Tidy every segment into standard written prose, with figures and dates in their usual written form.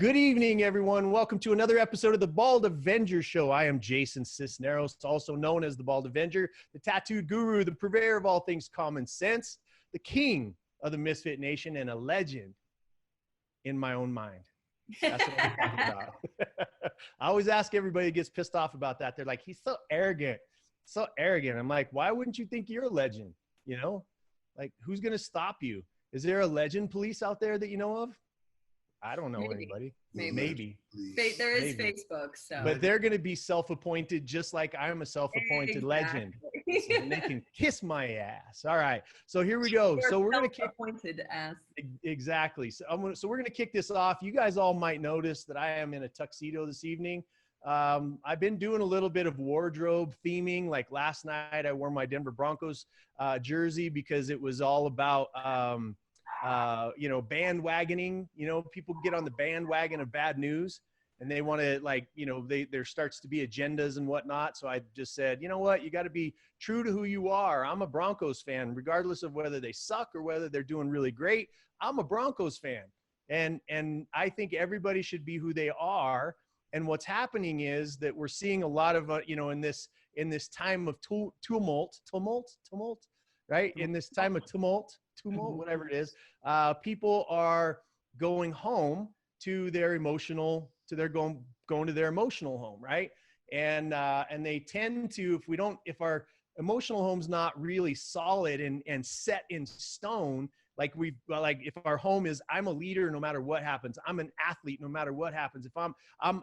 Good evening, everyone. Welcome to another episode of the Bald Avenger Show. I am Jason Cisneros, also known as the Bald Avenger, the tattooed guru, the purveyor of all things common sense, the king of the Misfit Nation, and a legend in my own mind. That's what I'm talking about. I always ask everybody who gets pissed off about that. They're like, he's so arrogant, so arrogant. I'm like, why wouldn't you think you're a legend? You know, like, who's going to stop you? Is there a legend police out there that you know of? I don't know anybody. Maybe. There is Facebook, so. But they're going to be self-appointed, just like I'm a self-appointed legend. And they can kiss my ass. All right. So here we go. So we're going to kick. Appointed ass. Exactly. So we're going to kick this off. You guys all might notice that I am in a tuxedo this evening. I've been doing a little bit of wardrobe theming. Like last night, I wore my Denver Broncos jersey because it was all about bandwagoning. People get on the bandwagon of bad news and they want to there starts to be agendas and whatnot. So I just said, you know what, you got to be true to who you are. I'm a Broncos fan, regardless of whether they suck or whether they're doing really great. I'm a Broncos fan. And I think everybody should be who they are. And what's happening is that we're seeing a lot of, in this time of tumult, right? In this time of tumult, whatever it is, people are going home to their emotional, going to their emotional home, right? And they tend to, if our emotional home's not really solid and set in stone, like if our home is, I'm a leader no matter what happens, I'm an athlete no matter what happens, if I'm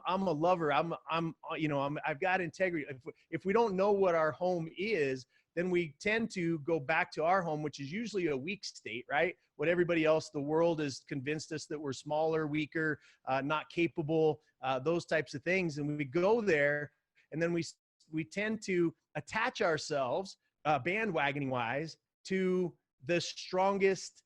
a lover, I've got integrity. If we don't know what our home is, then we tend to go back to our home, which is usually a weak state, right? What everybody else, the world has convinced us that we're smaller, weaker, not capable, those types of things. And we go there, and then we tend to attach ourselves, bandwagoning wise, to the strongest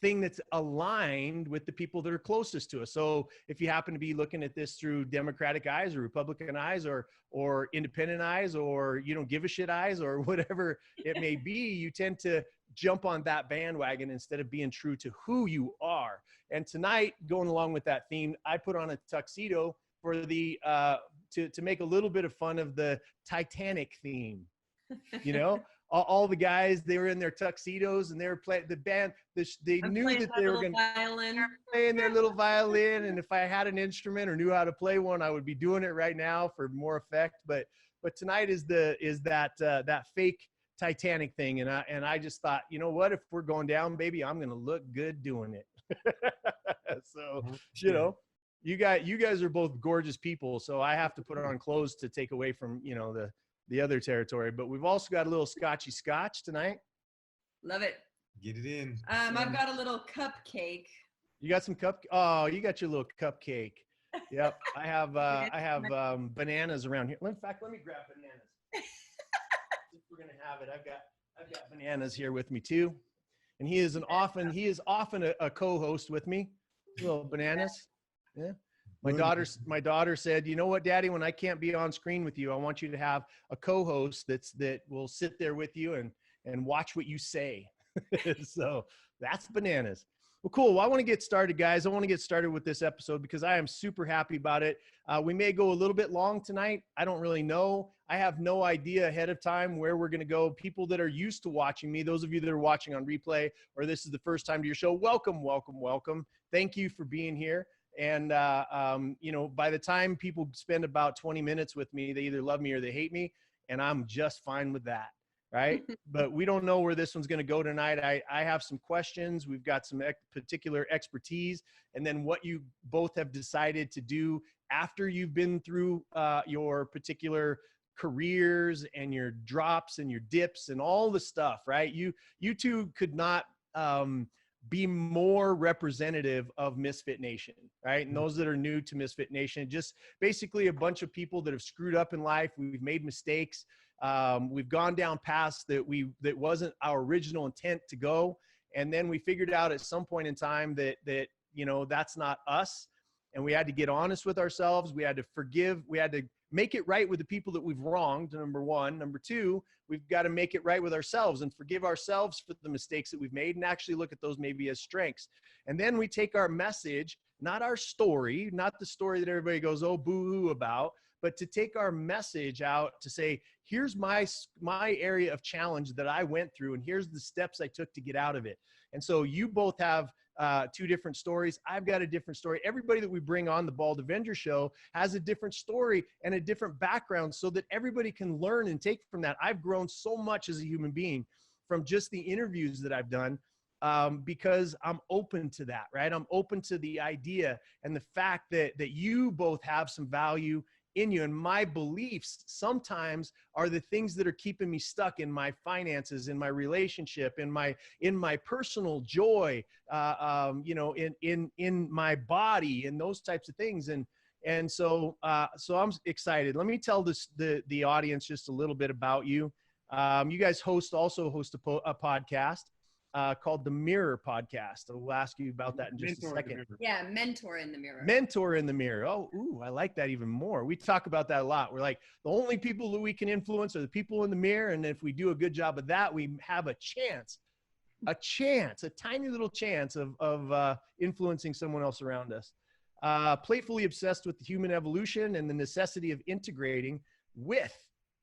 thing that's aligned with the people that are closest to us. So if you happen to be looking at this through Democratic eyes or Republican eyes or independent eyes, or you don't give a shit eyes, or whatever it may be, you tend to jump on that bandwagon instead of being true to who you are. And tonight, going along with that theme, I put on a tuxedo for the to make a little bit of fun of the Titanic theme. All the guys, they were in their tuxedos and they were playing the band. They knew that they were going to play their little violin. And if I had an instrument or knew how to play one, I would be doing it right now for more effect. But tonight is that fake Titanic thing. And I just thought, you know what, if we're going down, baby, I'm going to look good doing it. So, you guys are both gorgeous people. So I have to put on clothes to take away from, the other territory. But we've also got a little scotchy scotch tonight. Love it. Get it in. I've got a little cupcake. You got some Oh, you got your little cupcake. Yep. I have bananas around here. In fact, let me grab bananas. If we're gonna have it, I've got bananas here with me too. And he is often a co-host with me. Little bananas. Yeah. My daughter said, you know what, Daddy, when I can't be on screen with you, I want you to have a co-host that will sit there with you and watch what you say. So that's bananas. Well, cool. Well, I want to get started, guys. I want to get started with this episode because I am super happy about it. We may go a little bit long tonight. I don't really know. I have no idea ahead of time where we're going to go. People that are used to watching me, those of you that are watching on replay, or this is the first time to your show, welcome, welcome, welcome. Thank you for being here. And, by the time people spend about 20 minutes with me, they either love me or they hate me. And I'm just fine with that. Right. But we don't know where this one's going to go tonight. I have some questions. We've got some particular expertise. And then what you both have decided to do after you've been through your particular careers and your drops and your dips and all the stuff. Right. You two could not be more representative of Misfit Nation, right? And those that are new to Misfit Nation, just basically a bunch of people that have screwed up in life. We've made mistakes. We've gone down paths that wasn't our original intent to go. And then we figured out at some point in time that that's not us. And we had to get honest with ourselves. We had to forgive. We had to make it right with the people that we've wronged, number one. Number two, we've got to make it right with ourselves and forgive ourselves for the mistakes that we've made and actually look at those maybe as strengths. And then we take our message not our story, not the story that everybody goes, oh, boo-hoo about, but to take our message out to say, here's my area of challenge that I went through, and here's the steps I took to get out of it. And so you both have two different stories. I've got a different story. Everybody that we bring on the Bald Avenger show has a different story and a different background so that everybody can learn and take from that. I've grown so much as a human being from just the interviews that I've done, because I'm open to that, right? I'm open to the idea and the fact that you both have some value in you. And my beliefs sometimes are the things that are keeping me stuck in my finances, in my relationship, in my personal joy, in my body, and those types of things. And so I'm excited. Let me tell the audience just a little bit about you. You guys also host a podcast called the Mirror Podcast. We'll ask you about that in just a second. Yeah, Mentor in the Mirror. Mentor in the Mirror. Oh, ooh, I like that even more. We talk about that a lot. We're like, the only people that we can influence are the people in the mirror, and if we do a good job of that, we have a tiny little chance of influencing someone else around us. Playfully obsessed with human evolution and the necessity of integrating with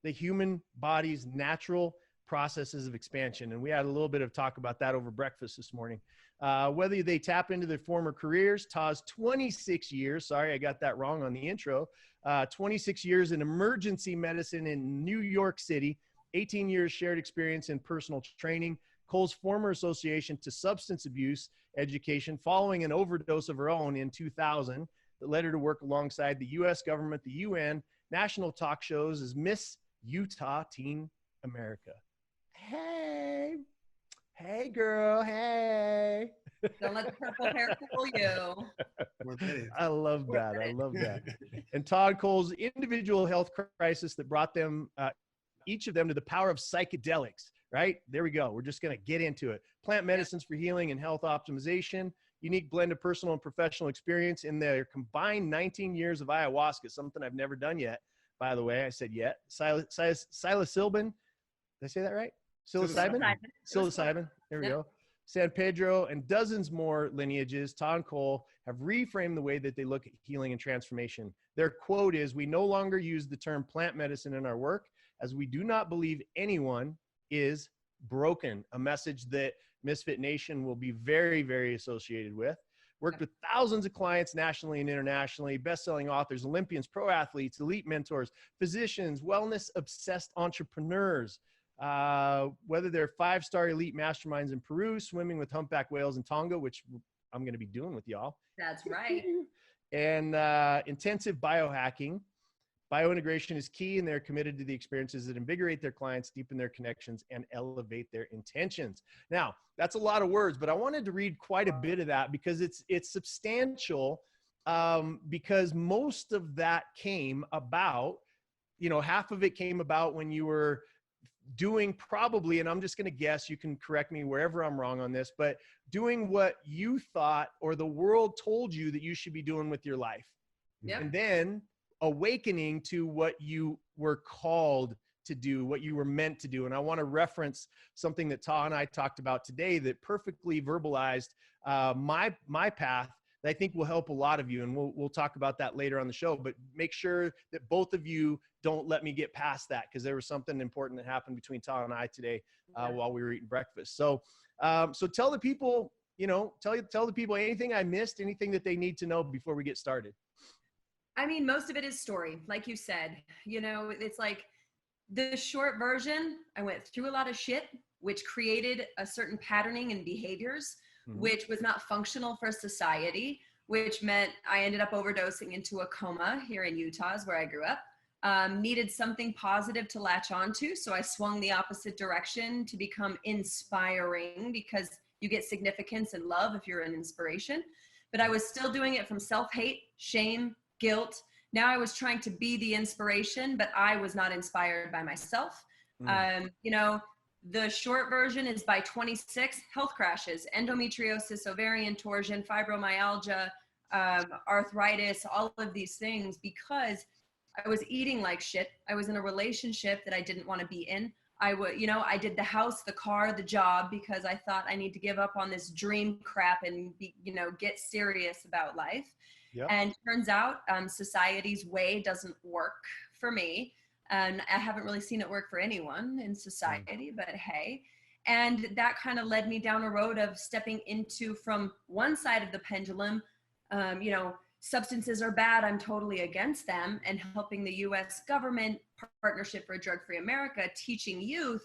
the human body's natural processes of expansion. And we had a little bit of talk about that over breakfast this morning. Whether they tap into their former careers, Ta's 26 years, sorry, I got that wrong on the intro, 26 years in emergency medicine in New York City, 18 years shared experience in personal training, Cole's former association to substance abuse education following an overdose of her own in 2000 that led her to work alongside the U.S. government, the UN, national talk shows as Miss Utah Teen America. Hey girl, hey. Don't let the purple hair fool you. I love that. And Todd Cole's individual health crisis that brought them, each of them, to the power of psychedelics, right? There we go. We're just going to get into it. Plant medicines for healing and health optimization, unique blend of personal and professional experience in their combined 19 years of ayahuasca, something I've never done yet, by the way. I said yet. Psilocybin. Did I say that right? Psilocybin. There we go. San Pedro and dozens more lineages. Todd and Cole have reframed the way that they look at healing and transformation. Their quote is, "We no longer use the term plant medicine in our work, as we do not believe anyone is broken," a message that Misfit Nation will be very, very associated with. Worked with thousands of clients nationally and internationally, best-selling authors, Olympians, pro athletes, elite mentors, physicians, wellness-obsessed entrepreneurs. Whether they're 5-star elite masterminds in Peru, swimming with humpback whales in Tonga, which I'm going to be doing with y'all. That's right. And intensive biohacking. Biointegration is key, and they're committed to the experiences that invigorate their clients, deepen their connections, and elevate their intentions. Now, that's a lot of words, but I wanted to read quite a bit of that because it's substantial, because most of that came about, half of it came about when you were doing probably, and I'm just going to guess, you can correct me wherever I'm wrong on this, but doing what you thought or the world told you that you should be doing with your life. Yep. And then awakening to what you were called to do, what you were meant to do. And I want to reference something that Ta and I talked about today that perfectly verbalized my path that I think will help a lot of you. And we'll talk about that later on the show, but make sure that both of you don't let me get past that, because there was something important that happened between Ta and I today while we were eating breakfast. So tell the people, tell the people anything I missed, anything that they need to know before we get started. I mean, most of it is story. Like you said, it's like the short version. I went through a lot of shit, which created a certain patterning and behaviors, which was not functional for society, which meant I ended up overdosing into a coma here in Utah, is where I grew up. Needed something positive to latch onto. So I swung the opposite direction to become inspiring, because you get significance and love if you're an inspiration. But I was still doing it from self-hate, shame, guilt. Now I was trying to be the inspiration, but I was not inspired by myself. The short version is by 26, health crashes, endometriosis, ovarian torsion, fibromyalgia, arthritis, all of these things, because I was eating like shit. I was in a relationship that I didn't want to be in. I did the house, the car, the job, because I thought I need to give up on this dream crap and get serious about life. Yep. And turns out society's way doesn't work for me. And I haven't really seen it work for anyone in society, but hey. And that kind of led me down a road of stepping into, from one side of the pendulum, substances are bad, I'm totally against them, and helping the US government, Partnership for a Drug-Free America, teaching youth,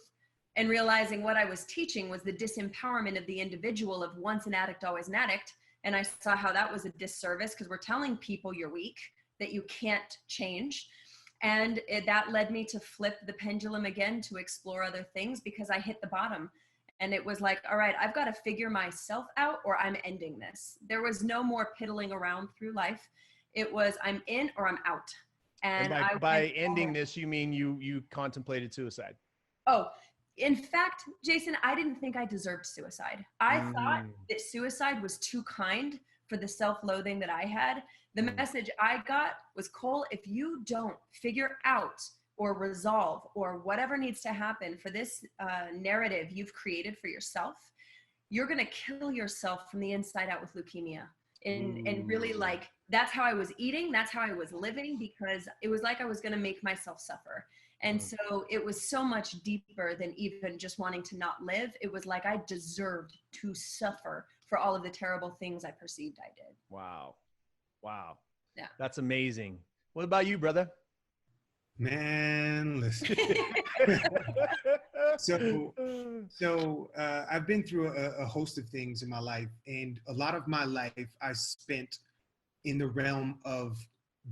and realizing what I was teaching was the disempowerment of the individual of once an addict, always an addict. And I saw how that was a disservice, because we're telling people you're weak, that you can't change. And that led me to flip the pendulum again to explore other things, because I hit the bottom. And it was like, all right, I've got to figure myself out or I'm ending this. There was no more piddling around through life. It was, I'm in or I'm out. And by ending this, you mean you contemplated suicide? Oh, in fact, Jason, I didn't think I deserved suicide. I thought that suicide was too kind for the self-loathing that I had. The message I got was, Cole, if you don't figure out or resolve or whatever needs to happen for this narrative you've created for yourself, you're going to kill yourself from the inside out with leukemia. And really, like, that's how I was eating. That's how I was living, because it was like I was going to make myself suffer. And so it was so much deeper than even just wanting to not live. It was like I deserved to suffer for all of the terrible things I perceived I did. Wow. Yeah. That's amazing. What about you, brother? Man, listen. So I've been through a host of things in my life, and a lot of my life I spent in the realm of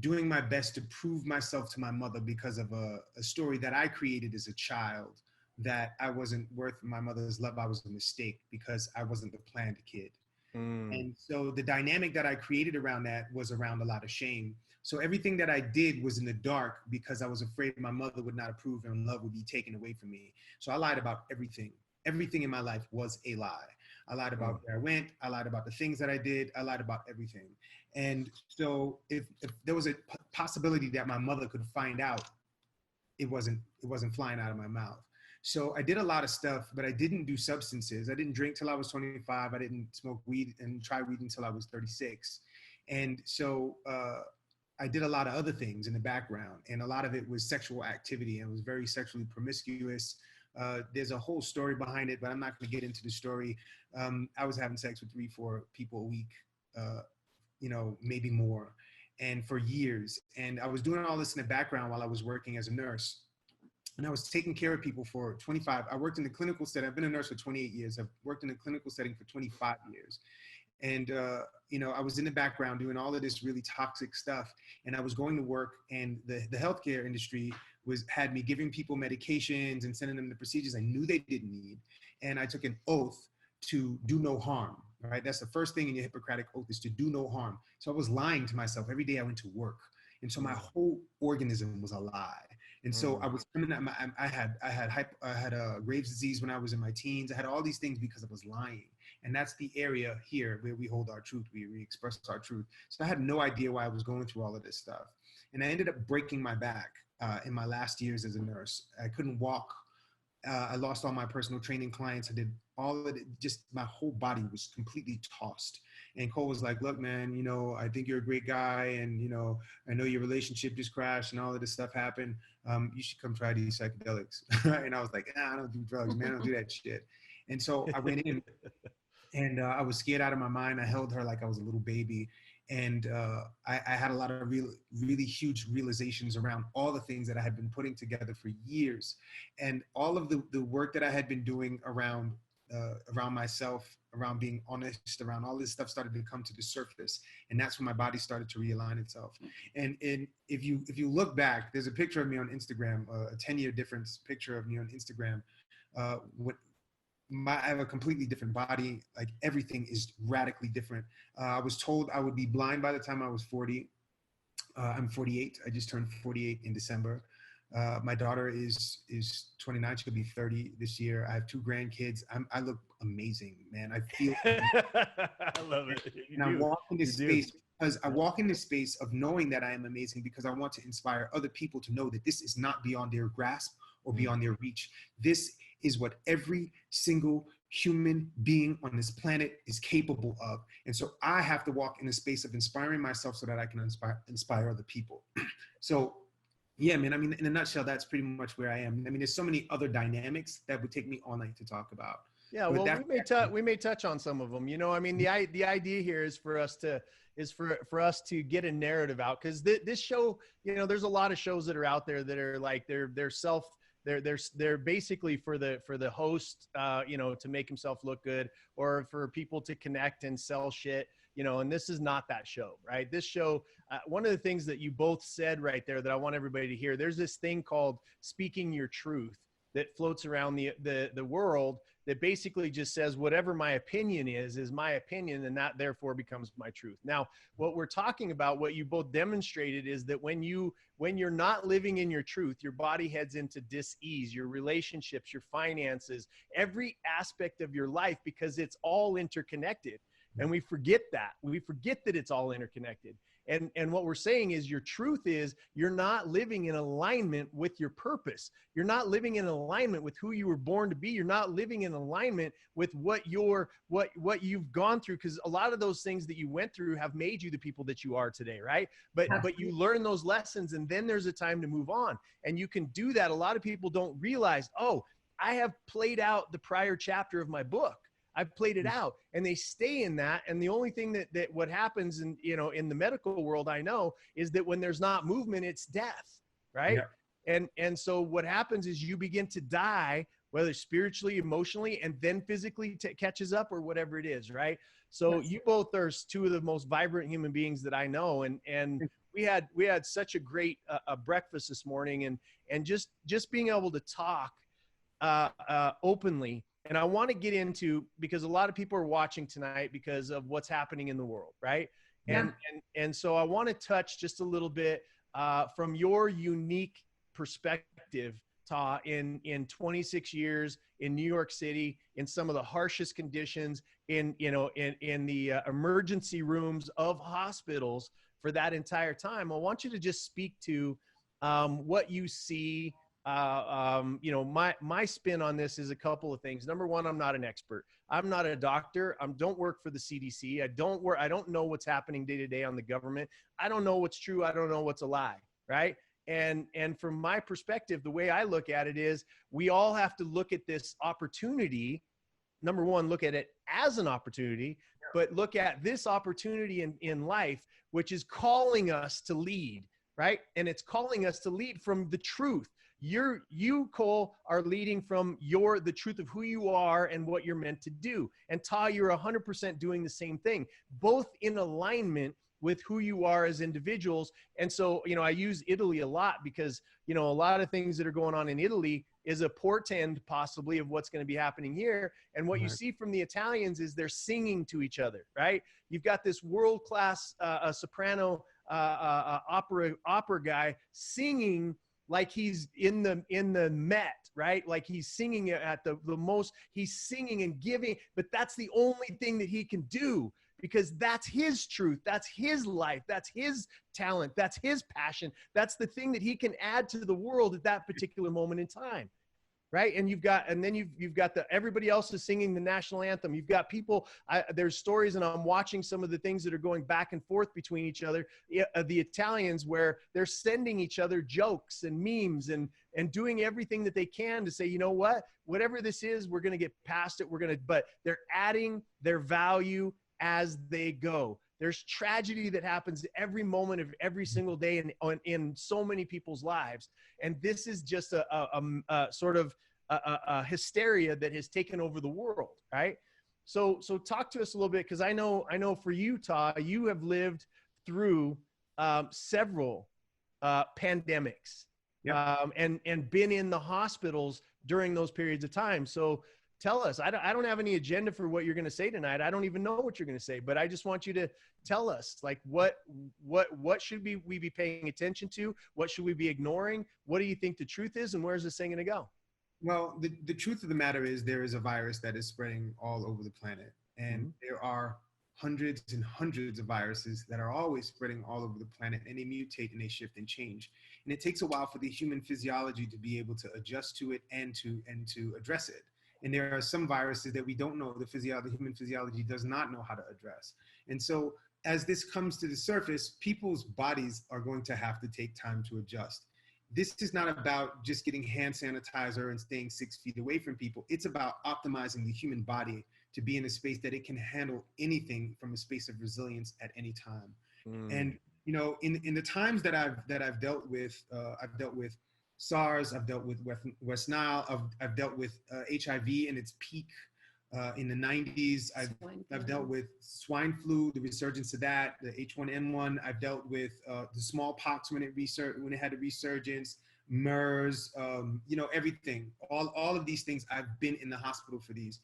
doing my best to prove myself to my mother because of a story that I created as a child, that I wasn't worth my mother's love. I was a mistake because I wasn't the planned kid. And so the dynamic that I created around that was around a lot of shame. So everything that I did was in the dark because I was afraid my mother would not approve and love would be taken away from me. So I lied about everything. Everything in my life was a lie. I lied about where I went. I lied about the things that I did. I lied about everything. And so if there was a possibility that my mother could find out, it wasn't flying out of my mouth. So I did a lot of stuff, but I didn't do substances. I didn't drink till I was 25. I didn't smoke weed and try weed until I was 36. And so I did a lot of other things in the background, and a lot of it was sexual activity. I was very sexually promiscuous. There's a whole story behind it, but I'm not going to get into the story. I was having sex with 3-4 people a week, maybe more, and for years. And I was doing all this in the background while I was working as a nurse. And I was taking care of people for 25. I worked in the clinical setting. I've been a nurse for 28 years. I've worked in a clinical setting for 25 years. And, I was in the background doing all of this really toxic stuff. And I was going to work, and the healthcare industry had me giving people medications and sending them the procedures I knew they didn't need. And I took an oath to do no harm, right? That's the first thing in your Hippocratic oath, is to do no harm. So I was lying to myself every day I went to work. And so my whole organism was a lie. And so I was coming at I had Graves' disease when I was in my teens. I had all these things because I was lying. And that's the area here where we hold our truth. We express our truth. So I had no idea why I was going through all of this stuff. And I ended up breaking my back in my last years as a nurse. I couldn't walk. I lost all my personal training clients. I did all of it. Just my whole body was completely tossed. And Cole was like, look, man, I think you're a great guy. And, I know your relationship just crashed and all of this stuff happened. You should come try these psychedelics. And I was like, I don't do drugs, man. I don't do that shit. And so I went in, and I was scared out of my mind. I held her like I was a little baby. And I had a lot of really huge realizations around all the things that I had been putting together for years. And all of the work that I had been doing around myself, around being honest, around all this stuff started to come to the surface. And that's when my body started to realign itself. And if you look back, there's a picture of me on Instagram, a 10-year difference picture of me on Instagram. I have a completely different body. Like, everything is radically different. I was told I would be blind by the time I was 40. I'm 48. I just turned 48 in December. My daughter is 29. She'll be 30 this year. I have 2 grandkids. I look amazing, man. I feel. I love it. And I walk in this space because I walk in this space of knowing that I am amazing, because I want to inspire other people to know that this is not beyond their grasp or beyond their reach. This is what every single human being on this planet is capable of. And so I have to walk in a space of inspiring myself so that I can inspire other people. So yeah, man, I mean, in a nutshell, that's pretty much where I am. I mean, there's so many other dynamics that would take me all night to talk about. Yeah, well, we may touch on some of them. You know, I mean, the idea here is for us to get a narrative out, because this show, you know, there's a lot of shows that are out there that are like they're basically for the host, you know, to make himself look good, or for people to connect and sell shit, you know. And this is not that show, right? This show, one of the things that you both said right there that I want everybody to hear, there's this thing called speaking your truth that floats around the world, that basically just says whatever my opinion is my opinion, and that therefore becomes my truth. Now, what we're talking about, what you both demonstrated, is that when you're not living in your truth, your body heads into dis-ease, your relationships, your finances, every aspect of your life, because it's all interconnected. And we forget that. We forget that it's all interconnected. And what we're saying is your truth is you're not living in alignment with your purpose. You're not living in alignment with who you were born to be. You're not living in alignment with what you've gone through, because a lot of those things that you went through have made you the people that you are today, right? But you learn those lessons, and then there's a time to move on. And you can do that. A lot of people don't realize, oh, I have played out the prior chapter of my book. I've played it out, and they stay in that. And the only thing that what happens in, you know, in the medical world, I know, is that when there's not movement, it's death, right? Yeah. And so what happens is you begin to die, whether spiritually, emotionally, and then physically catches up, or whatever it is, right? So you both are two of the most vibrant human beings that I know. And we had such a great breakfast this morning, and just being able to talk openly. And I want to get into, because a lot of people are watching tonight because of what's happening in the world, right? And so I want to touch just a little bit from your unique perspective, Ta, in 26 years in New York City, in some of the harshest conditions, in the emergency rooms of hospitals for that entire time. I want you to just speak to what you see. You know, my spin on this is a couple of things. Number one, I'm not an expert. I'm not a doctor. I don't work for the CDC. I don't know what's happening day to day on the government. I don't know what's true. I don't know what's a lie, right? And from my perspective, the way I look at it is we all have to look at this opportunity. Number one, look at it as an opportunity, but look at this opportunity in life, which is calling us to lead, right? And it's calling us to lead from the truth. You, Cole, are leading from the truth of who you are and what you're meant to do. And Ta, you're 100% doing the same thing, both in alignment with who you are as individuals. And so, you know, I use Italy a lot because, you know, a lot of things that are going on in Italy is a portend possibly of what's going to be happening here. And what you see from the Italians is they're singing to each other, right? You've got this world-class soprano opera guy singing like he's in the Met, right? Like he's singing at the most, he's singing and giving, but that's the only thing that he can do, because that's his truth. That's his life. That's his talent. That's his passion. That's the thing that he can add to the world at that particular moment in time. Right. And you've got everybody else is singing the national anthem. You've got people, there's stories, and I'm watching some of the things that are going back and forth between each other, the Italians, where they're sending each other jokes and memes and doing everything that they can to say, you know what, whatever this is, we're going to get past it. But they're adding their value as they go. There's tragedy that happens every moment of every single day in so many people's lives. And this is just a sort of a hysteria that has taken over the world, right? So talk to us a little bit, because I know for you, Ta, you have lived through several pandemics, and been in the hospitals during those periods of time. So tell us. I don't have any agenda for what you're going to say tonight. I don't even know what you're going to say, but I just want you to tell us, like, what should we be paying attention to? What should we be ignoring? What do you think the truth is, and where's this thing going to go? Well, the truth of the matter is there is a virus that is spreading all over the planet, and there are hundreds and hundreds of viruses that are always spreading all over the planet, and they mutate and they shift and change. And it takes a while for the human physiology to be able to adjust to it and to address it. And there are some viruses that we don't know, the human physiology does not know how to address. And so as this comes to the surface, people's bodies are going to have to take time to adjust. This is not about just getting hand sanitizer and staying 6 feet away from people. It's about optimizing the human body to be in a space that it can handle anything from a space of resilience at any time. And you know, in the times that I've dealt with SARS, I've dealt with West Nile, I've dealt with HIV in its peak in the 90s. I've dealt with swine flu, the resurgence of that, the H1N1. I've dealt with the smallpox when it had a resurgence, MERS, you know, everything. All of these things, I've been in the hospital for these.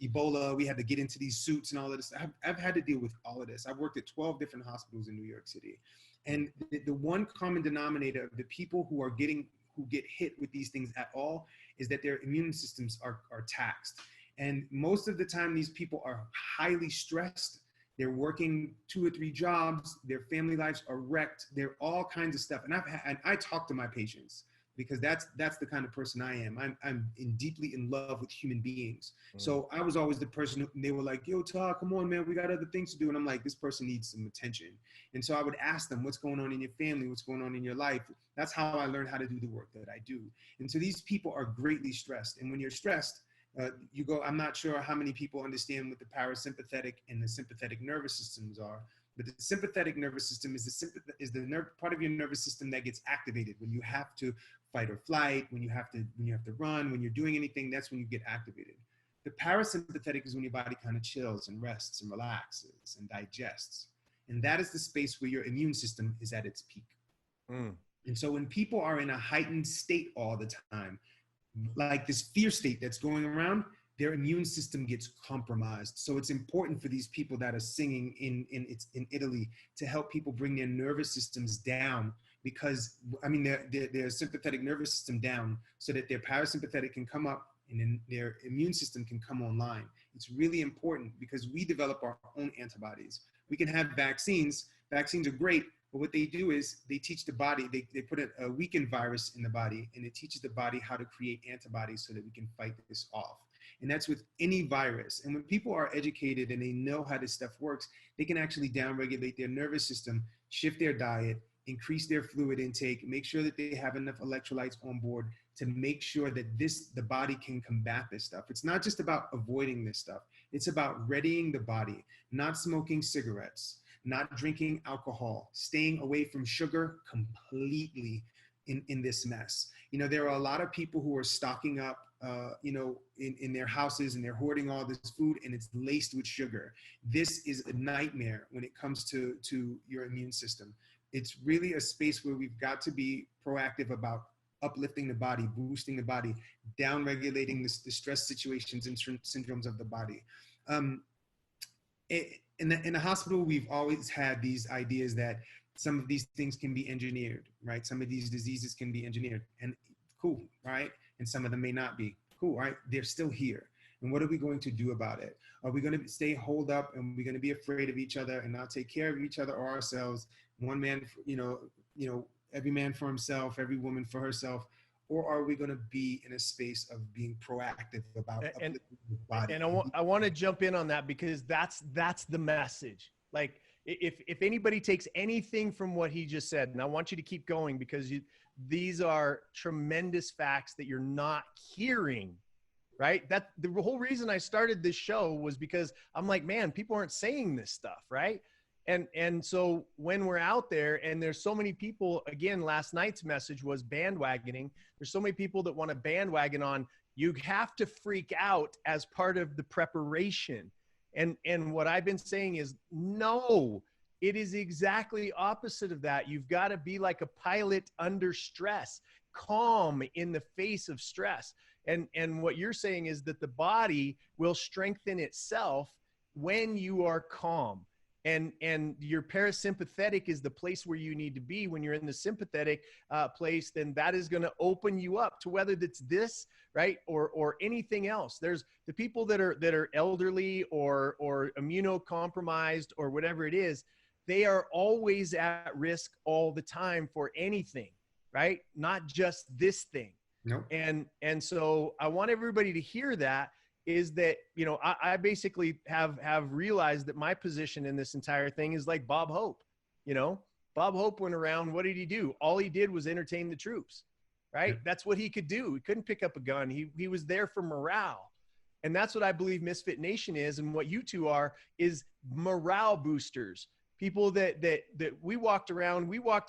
Ebola, we had to get into these suits and all of this. I've had to deal with all of this. I've worked at 12 different hospitals in New York City. And the one common denominator of the people who get hit with these things at all is that their immune systems are taxed. And most of the time, these people are highly stressed. They're working 2 or 3 jobs. Their family lives are wrecked. They're all kinds of stuff. And I talk to my patients because that's the kind of person I am. I'm deeply in love with human beings. So I was always the person they were like, yo, Todd, come on, man, we got other things to do. And I'm like, this person needs some attention. And so I would ask them, what's going on in your family? What's going on in your life? That's how I learned how to do the work that I do. And so these people are greatly stressed. And when you're stressed, I'm not sure how many people understand what the parasympathetic and the sympathetic nervous systems are, but the sympathetic nervous system is the part of your nervous system that gets activated when you have to fight or flight, when you have to run, when you're doing anything, that's when you get activated. The parasympathetic is when your body kind of chills and rests and relaxes and digests. And that is the space where your immune system is at its peak. And so when people are in a heightened state all the time, like this fear state that's going around, their immune system gets compromised. So it's important for these people that are singing in Italy to help people bring their nervous systems down, because I mean their sympathetic nervous system down so that their parasympathetic can come up and then their immune system can come online. It's really important because we develop our own antibodies. We can have vaccines. Vaccines are great. But what they do is they teach the body, they put a weakened virus in the body, and it teaches the body how to create antibodies so that we can fight this off. And that's with any virus. And when people are educated and they know how this stuff works, they can actually downregulate their nervous system, shift their diet, increase their fluid intake, make sure that they have enough electrolytes on board to make sure that the body can combat this stuff. It's not just about avoiding this stuff. It's about readying the body, not smoking cigarettes, not drinking alcohol, staying away from sugar completely in this mess. You know, there are a lot of people who are stocking up, you know, in their houses, and they're hoarding all this food, and it's laced with sugar. This is a nightmare when it comes to your immune system. It's really a space where we've got to be proactive about uplifting the body, boosting the body, down-regulating the stress situations and syndromes of the body. In the hospital, we've always had these ideas that some of these things can be engineered, right? Some of these diseases can be engineered, and cool, right? And some of them may not be. Cool, right? They're still here. And what are we going to do about it? Are we going to stay holed up and we're going to be afraid of each other and not take care of each other or ourselves? One man, you know, every man for himself, every woman for herself. Or are we going to be in a space of being proactive about uplifting the body? And I want to jump in on that because that's the message. Like if anybody takes anything from what he just said, and I want you to keep going because these are tremendous facts that you're not hearing, right? That the whole reason I started this show was because I'm like, man, people aren't saying this stuff, right? And so when we're out there and there's so many people, again, last night's message was bandwagoning. There's so many people that want to bandwagon on, you have to freak out as part of the preparation. And what I've been saying is, no, it is exactly opposite of that. You've got to be like a pilot under stress, calm in the face of stress. And what you're saying is that the body will strengthen itself when you are calm. and your parasympathetic is the place where you need to be. When you're in the sympathetic place, then that is going to open you up to whether it's this, right, or anything else. There's the people that are elderly or immunocompromised or whatever it is. They are always at risk all the time for anything, right? Not just this thing. Nope. And so I want everybody to hear that, is that, you know, I basically have realized that my position in this entire thing is like Bob Hope. You know, Bob Hope went around. What did he do? All he did was entertain the troops, right? Yeah. That's what he could do. He couldn't pick up a gun. He was there for morale. And that's what I believe Misfit Nation is. And what you two are is morale boosters. People that we walked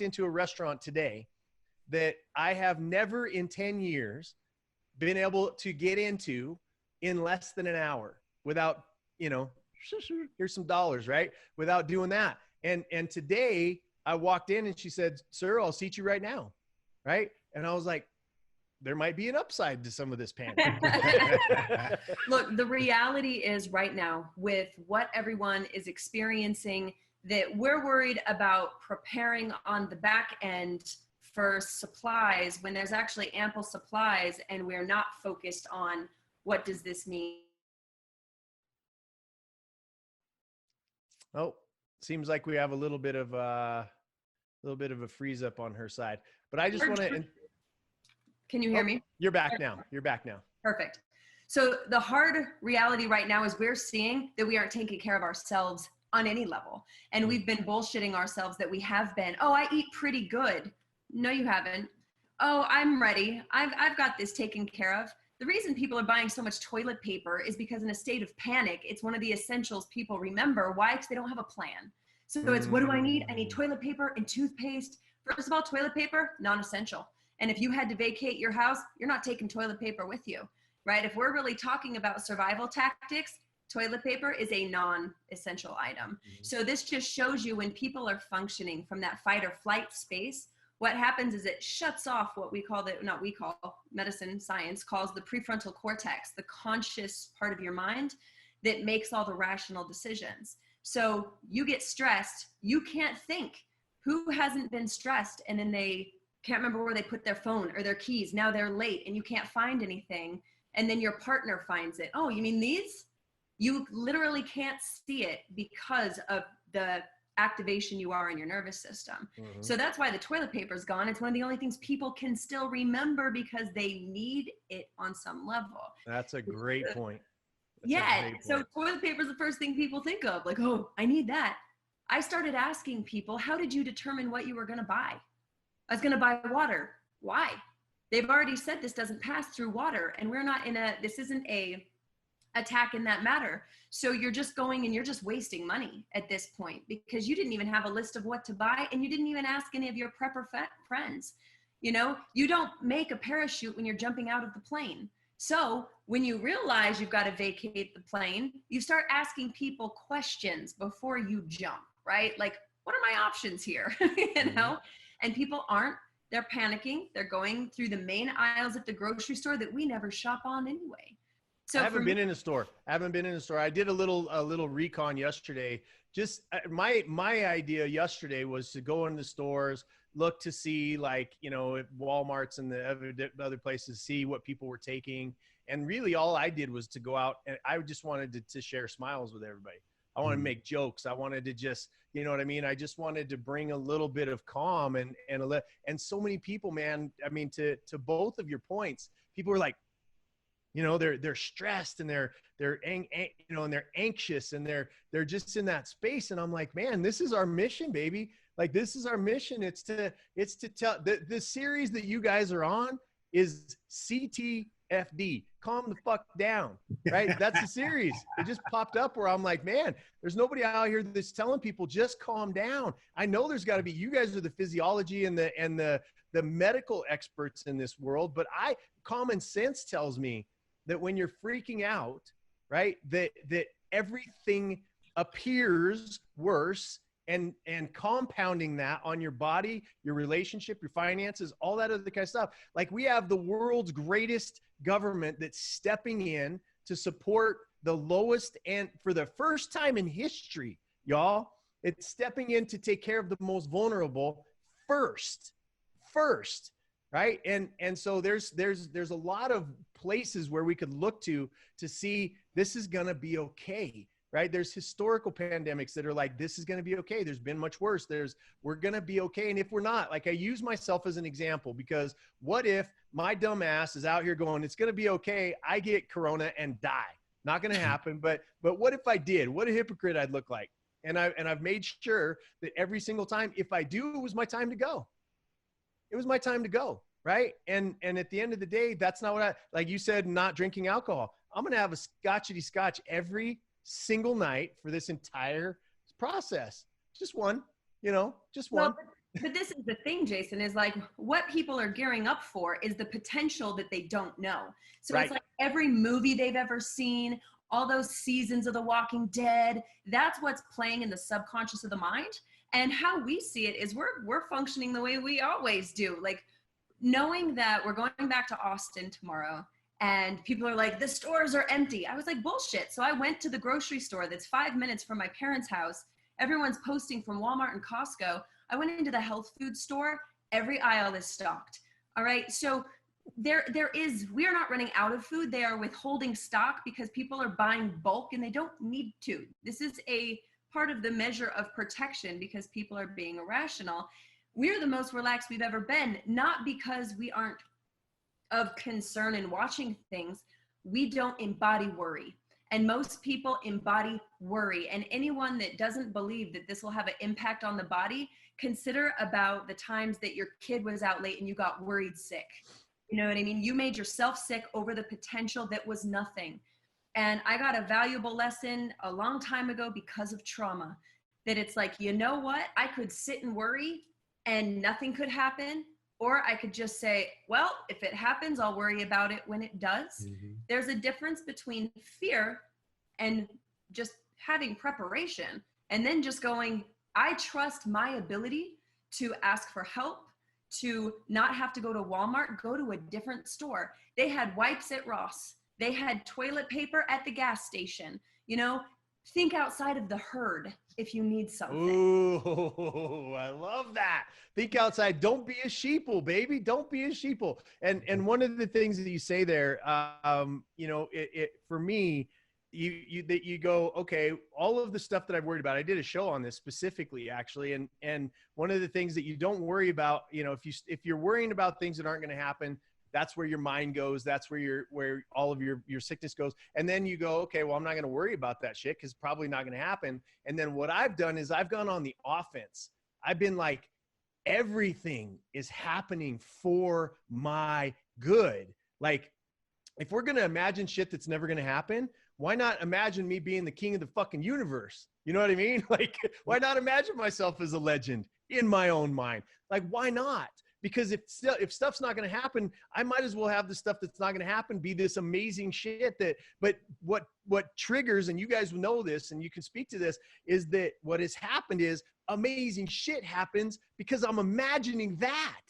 into a restaurant today that I have never in 10 years been able to get into in less than an hour without, you know, here's some dollars, right? Without doing that. And today I walked in and she said, "Sir, I'll seat you right now." Right. And I was like, there might be an upside to some of this panic. Look, the reality is right now with what everyone is experiencing, that we're worried about preparing on the back end for supplies when there's actually ample supplies, and we're not focused on what does this mean? Oh, seems like we have a little bit of a freeze up on her side. But I just want to. Can you hear me? You're back now. You're back now. Perfect. So the hard reality right now is we're seeing that we aren't taking care of ourselves on any level, and we've been bullshitting ourselves that we have been. Oh, I eat pretty good. No, you haven't. Oh, I'm ready. I've got this taken care of. The reason people are buying so much toilet paper is because in a state of panic, it's one of the essentials people remember. Why? Because they don't have a plan. So it's, what do I need? I need toilet paper and toothpaste. First of all, toilet paper, non-essential. And if you had to vacate your house, you're not taking toilet paper with you, right? If we're really talking about survival tactics, toilet paper is a non-essential item. So this just shows you when people are functioning from that fight or flight space, what happens is it shuts off what medicine science calls the prefrontal cortex, the conscious part of your mind that makes all the rational decisions. So you get stressed, you can't think. Who hasn't been stressed and then they can't remember where they put their phone or their keys? Now they're late and you can't find anything. And then your partner finds it. Oh, you mean these? You literally can't see it because of the activation you are in your nervous system. So that's why the toilet paper is gone. It's one of the only things people can still remember because they need it on some level. That's a great point. So toilet paper is the first thing people think of, like, oh, I need that. I started asking people, how did you determine what you were going to buy? I was going to buy water. Why? They've already said this doesn't pass through water, and we're not this isn't a attack in that matter. So you're just going and you're just wasting money at this point because you didn't even have a list of what to buy, and you didn't even ask any of your prepper friends. You know, you don't make a parachute when you're jumping out of the plane. So when you realize you've got to vacate the plane, you start asking people questions before you jump, right? Like, what are my options here? You know, and people aren't. They're panicking. They're going through the main aisles at the grocery store that we never shop on anyway. So I haven't been in a store. I did a little recon yesterday. Just my idea yesterday was to go into the stores, look to see, like, you know, at Walmart's and the other places, see what people were taking. And really all I did was to go out, and I just wanted to share smiles with everybody. I wanted to make jokes. I wanted to just, you know what I mean? I just wanted to bring a little bit of calm and so many people, man, I mean, to both of your points, people were like, you know, they're stressed and they're anxious and they're just in that space. And I'm like, man, this is our mission, baby. Like, this is our mission. It's to tell the series that you guys are on is CTFD. Calm the fuck down, right? That's the series. It just popped up where I'm like, man, there's nobody out here that's telling people just calm down. I know there's got to be. You guys are the physiology and the medical experts in this world, but common sense tells me that when you're freaking out, right, that everything appears worse, and compounding that on your body, your relationship, your finances, all that other kind of stuff. Like, we have the world's greatest government that's stepping in to support the lowest, and for the first time in history, y'all, It's stepping in to take care of the most vulnerable first, right? And so there's a lot of places where we could look to see this is going to be okay, right? There's historical pandemics that are like, this is going to be okay. There's been much worse. We're going to be okay. And if we're not, like, I use myself as an example, because what if my dumb ass is out here going, it's going to be okay, I get corona and die? Not going to happen. But what if I did? What a hypocrite I'd look like. And I've made sure that every single time, if I do, it was my time to go. It was my time to go, right? And at the end of the day, that's not what like you said, not drinking alcohol. I'm going to have a scotchity scotch every single night for this entire process. Just one, just one. Well, but this is the thing, Jason, is like what people are gearing up for is the potential that they don't know. So right. It's like every movie they've ever seen, all those seasons of The Walking Dead, that's what's playing in the subconscious of the mind. And how we see it is we're functioning the way we always do. Like knowing that we're going back to Austin tomorrow and people are like, the stores are empty. I was like, bullshit. So I went to the grocery store that's 5 minutes from my parents' house. Everyone's posting from Walmart and Costco. I went into the health food store. Every aisle is stocked. All right. So we are not running out of food. They are withholding stock because people are buying bulk and they don't need to. This is a part of the measure of protection because people are being irrational. We're the most relaxed we've ever been, not because we aren't of concern in watching things. We don't embody worry. And most people embody worry. And anyone that doesn't believe that this will have an impact on the body, consider about the times that your kid was out late and you got worried sick. You know what I mean? You made yourself sick over the potential that was nothing. And I got a valuable lesson a long time ago because of trauma, that it's like, you know what? I could sit and worry and nothing could happen. Or I could just say, well, if it happens, I'll worry about it when it does. Mm-hmm. There's a difference between fear and just having preparation and then just going, I trust my ability to ask for help, to not have to go to Walmart, go to a different store. They had wipes at Ross. They had toilet paper at the gas station. Think outside of the herd if you need something. Ooh, I love that. Think outside. Don't be a sheeple, baby. Don't be a sheeple. And one of the things that you say there, for me, you go, okay, all of the stuff that I've worried about, I did a show on this specifically, actually. And one of the things that you don't worry about, if you're worrying about things that aren't going to happen, that's where your mind goes. That's where all of your sickness goes. And then you go, okay, well, I'm not going to worry about that shit because it's probably not going to happen. And then what I've done is I've gone on the offense. I've been like, everything is happening for my good. Like, if we're going to imagine shit that's never going to happen, why not imagine me being the king of the fucking universe? You know what I mean? Like, why not imagine myself as a legend in my own mind? Like, why not? Because if stuff's not going to happen, I might as well have the stuff that's not going to happen be this amazing shit but what triggers, and you guys know this and you can speak to this, is that what has happened is amazing shit happens because I'm imagining that,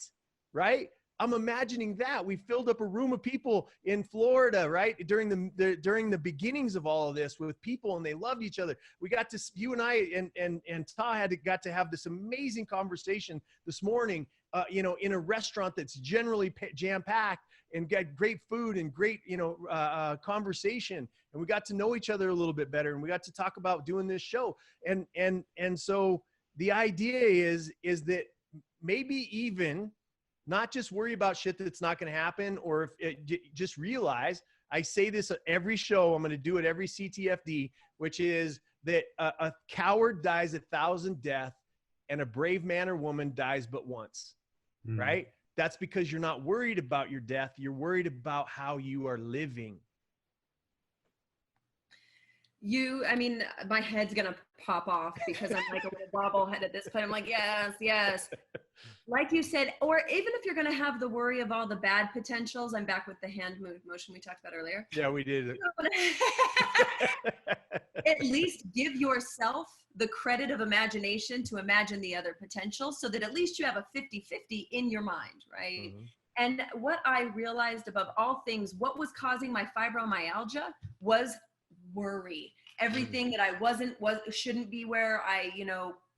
right? I'm imagining that. We filled up a room of people in Florida, right? During the beginnings of all of this with people, and they loved each other. We got to, you and I and Ta got to have this amazing conversation this morning, in a restaurant that's generally jam-packed and got great food and great, conversation. And we got to know each other a little bit better. And we got to talk about doing this show. And so the idea is that maybe even not just worry about shit that's not going to happen, or just realize, I say this at every show, I'm going to do it every CTFD, which is that a coward dies 1,000 deaths and a brave man or woman dies but once, right? That's because you're not worried about your death. You're worried about how you are living. My head's going to pop off because I'm like a little bobblehead at this point. I'm like, yes. Like you said, or even if you're going to have the worry of all the bad potentials, I'm back with the hand motion we talked about earlier. Yeah, we did. At least give yourself the credit of imagination to imagine the other potentials so that at least you have a 50-50 in your mind, right? Mm-hmm. And what I realized above all things, what was causing my fibromyalgia was worry. Everything that I shouldn't be where I,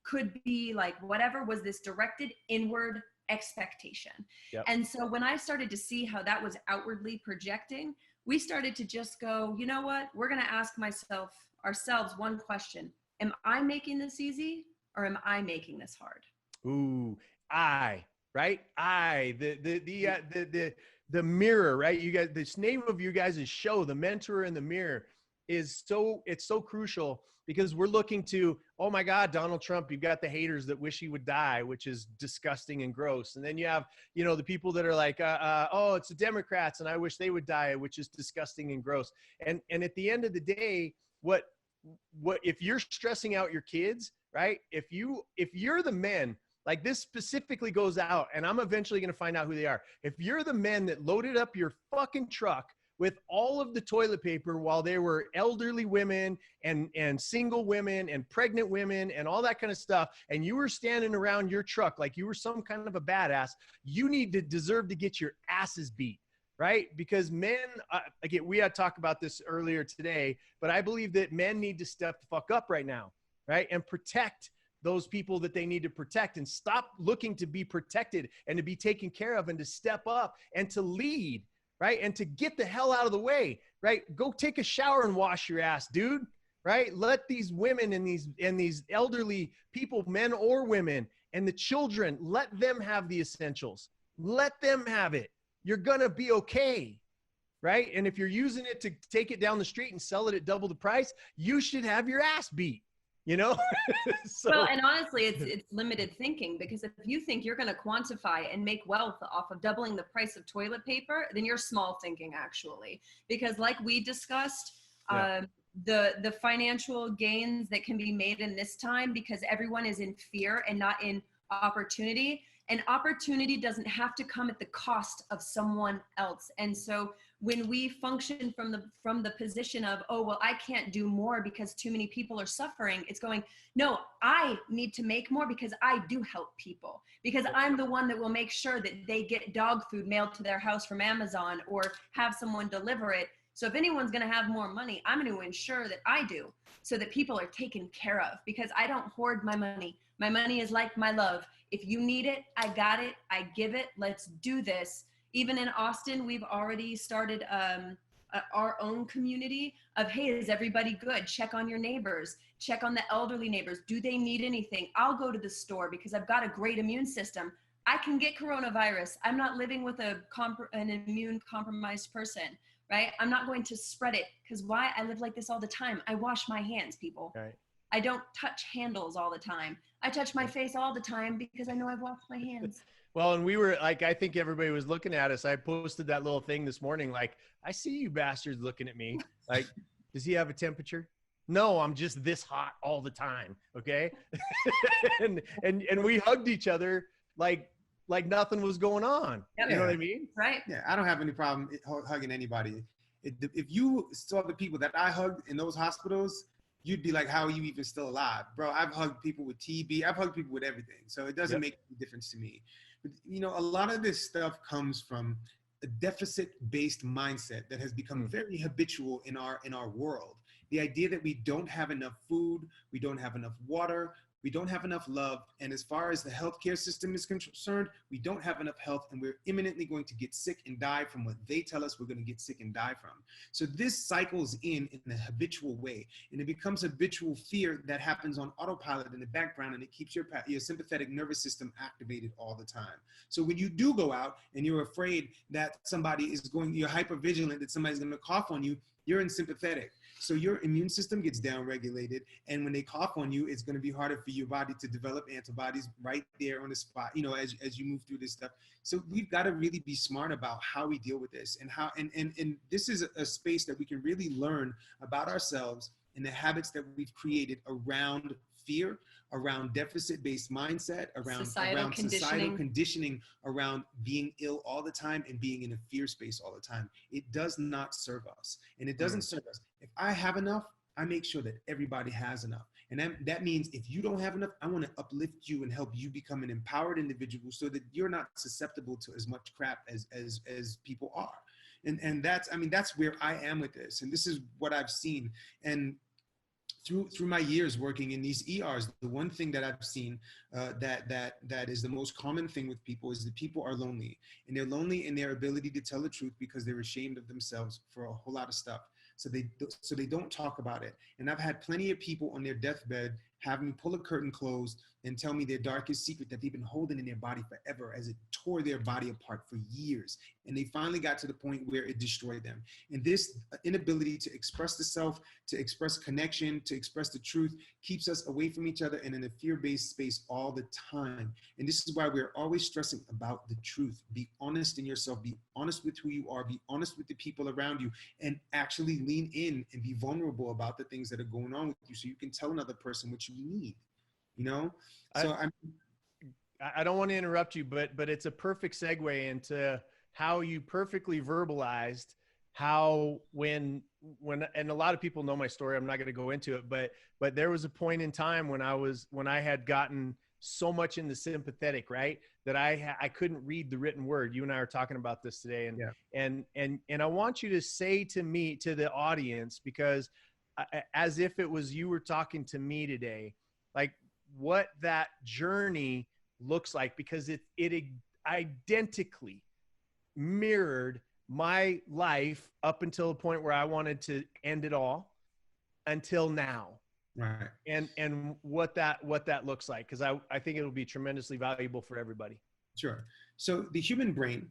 could be like whatever was this directed inward expectation. Yep. And so when I started to see how that was outwardly projecting, we started to just go, you know what, we're going to ask ourselves one question. Am I making this easy or am I making this hard? Ooh, right? The mirror, right? You guys, this name of you guys' show, The Mentor in the Mirror, it's so crucial because we're looking to, oh my God, Donald Trump, you've got the haters that wish he would die, which is disgusting and gross. And then you have, the people that are like, oh, it's the Democrats and I wish they would die, which is disgusting and gross. And at the end of the day, what if you're stressing out your kids, right? If you're the men, like this specifically goes out, and I'm eventually going to find out who they are. If you're the men that loaded up your fucking truck with all of the toilet paper while there were elderly women and single women and pregnant women and all that kind of stuff, and you were standing around your truck like you were some kind of a badass, you deserve to get your asses beat, right? Because men, again, we had talked about this earlier today, but I believe that men need to step the fuck up right now, right? And protect those people that they need to protect and stop looking to be protected and to be taken care of and to step up and to lead, right? And to get the hell out of the way, right? Go take a shower and wash your ass, dude, right? Let these women and these elderly people, men or women, and the children, let them have the essentials. Let them have it. You're going to be okay, right? And if you're using it to take it down the street and sell it at double the price, you should have your ass beat. So, well, and honestly, it's limited thinking, because if you think you're going to quantify and make wealth off of doubling the price of toilet paper, then you're small thinking, actually. Because like we discussed, the financial gains that can be made in this time, because everyone is in fear and not in opportunity. And opportunity doesn't have to come at the cost of someone else. And so when we function from the position of, oh, well, I can't do more because too many people are suffering, it's going, no, I need to make more because I do help people, because I'm the one that will make sure that they get dog food mailed to their house from Amazon or have someone deliver it. So if anyone's going to have more money, I'm going to ensure that I do, so that people are taken care of, because I don't hoard my money. My money is like my love. If you need it, I got it. I give it. Let's do this. Even in Austin, we've already started our own community of, hey, is everybody good? Check on your neighbors. Check on the elderly neighbors. Do they need anything? I'll go to the store because I've got a great immune system. I can get coronavirus. I'm not living with an immune compromised person, right? I'm not going to spread it, because why? I live like this all the time. I wash my hands, people. Right. I don't touch handles all the time. I touch my face all the time because I know I've washed my hands. Well, and we were like, I think everybody was looking at us. I posted that little thing this morning. Like, I see you bastards looking at me. Like, does he have a temperature? No, I'm just this hot all the time. Okay. and we hugged each other like nothing was going on. Yep. You know what I mean? Right. Yeah. I don't have any problem hugging anybody. If you saw the people that I hugged in those hospitals, you'd be like, how are you even still alive? Bro, I've hugged people with TB. I've hugged people with everything. So it doesn't make any difference to me. But, a lot of this stuff comes from a deficit-based mindset that has become very habitual in our world. The idea that we don't have enough food, we don't have enough water, we don't have enough love. And as far as the healthcare system is concerned, we don't have enough health, and we're imminently going to get sick and die from what they tell us we're going to get sick and die from. So this cycles in a habitual way, and it becomes habitual fear that happens on autopilot in the background, and it keeps your sympathetic nervous system activated all the time. So when you do go out and you're afraid that you're hypervigilant, that somebody's going to cough on you, you're in sympathetic. So your immune system gets downregulated, and when they cough on you, it's going to be harder for your body to develop antibodies right there on the spot, as you move through this stuff. So we've got to really be smart about how we deal with this, and how, and this is a space that we can really learn about ourselves and the habits that we've created around fear, around deficit-based mindset, around societal conditioning, around being ill all the time and being in a fear space all the time. It does not serve us, and it doesn't serve us. If I have enough, I make sure that everybody has enough. And that means if you don't have enough, I want to uplift you and help you become an empowered individual so that you're not susceptible to as much crap as people are. And that's where I am with this. And this is what I've seen. And through my years working in these ERs, the one thing that I've seen that is the most common thing with people is that people are lonely, and they're lonely in their ability to tell the truth because they're ashamed of themselves for a whole lot of stuff. So they don't talk about it. And I've had plenty of people on their deathbed have me pull a curtain closed and tell me their darkest secret that they've been holding in their body forever, as it tore their body apart for years. And they finally got to the point where it destroyed them. And this inability to express the self, to express connection, to express the truth, keeps us away from each other and in a fear-based space all the time. And this is why we're always stressing about the truth. Be honest in yourself, be honest with who you are, be honest with the people around you, and actually lean in and be vulnerable about the things that are going on with you, so you can tell another person what you need, you know? So I don't want to interrupt you, but it's a perfect segue into how you perfectly verbalized how when and a lot of people know my story. I'm not going to go into it, but there was a point in time when I had gotten so much in the sympathetic, right, that I couldn't read the written word. You and I are talking about this today, and I want you to say to me, to the audience, because as if it was you were talking to me today, like what that journey looks like, because it identically mirrored my life up until the point where I wanted to end it all until now. Right. And what that looks like, because I think it'll be tremendously valuable for everybody. Sure. So the human brain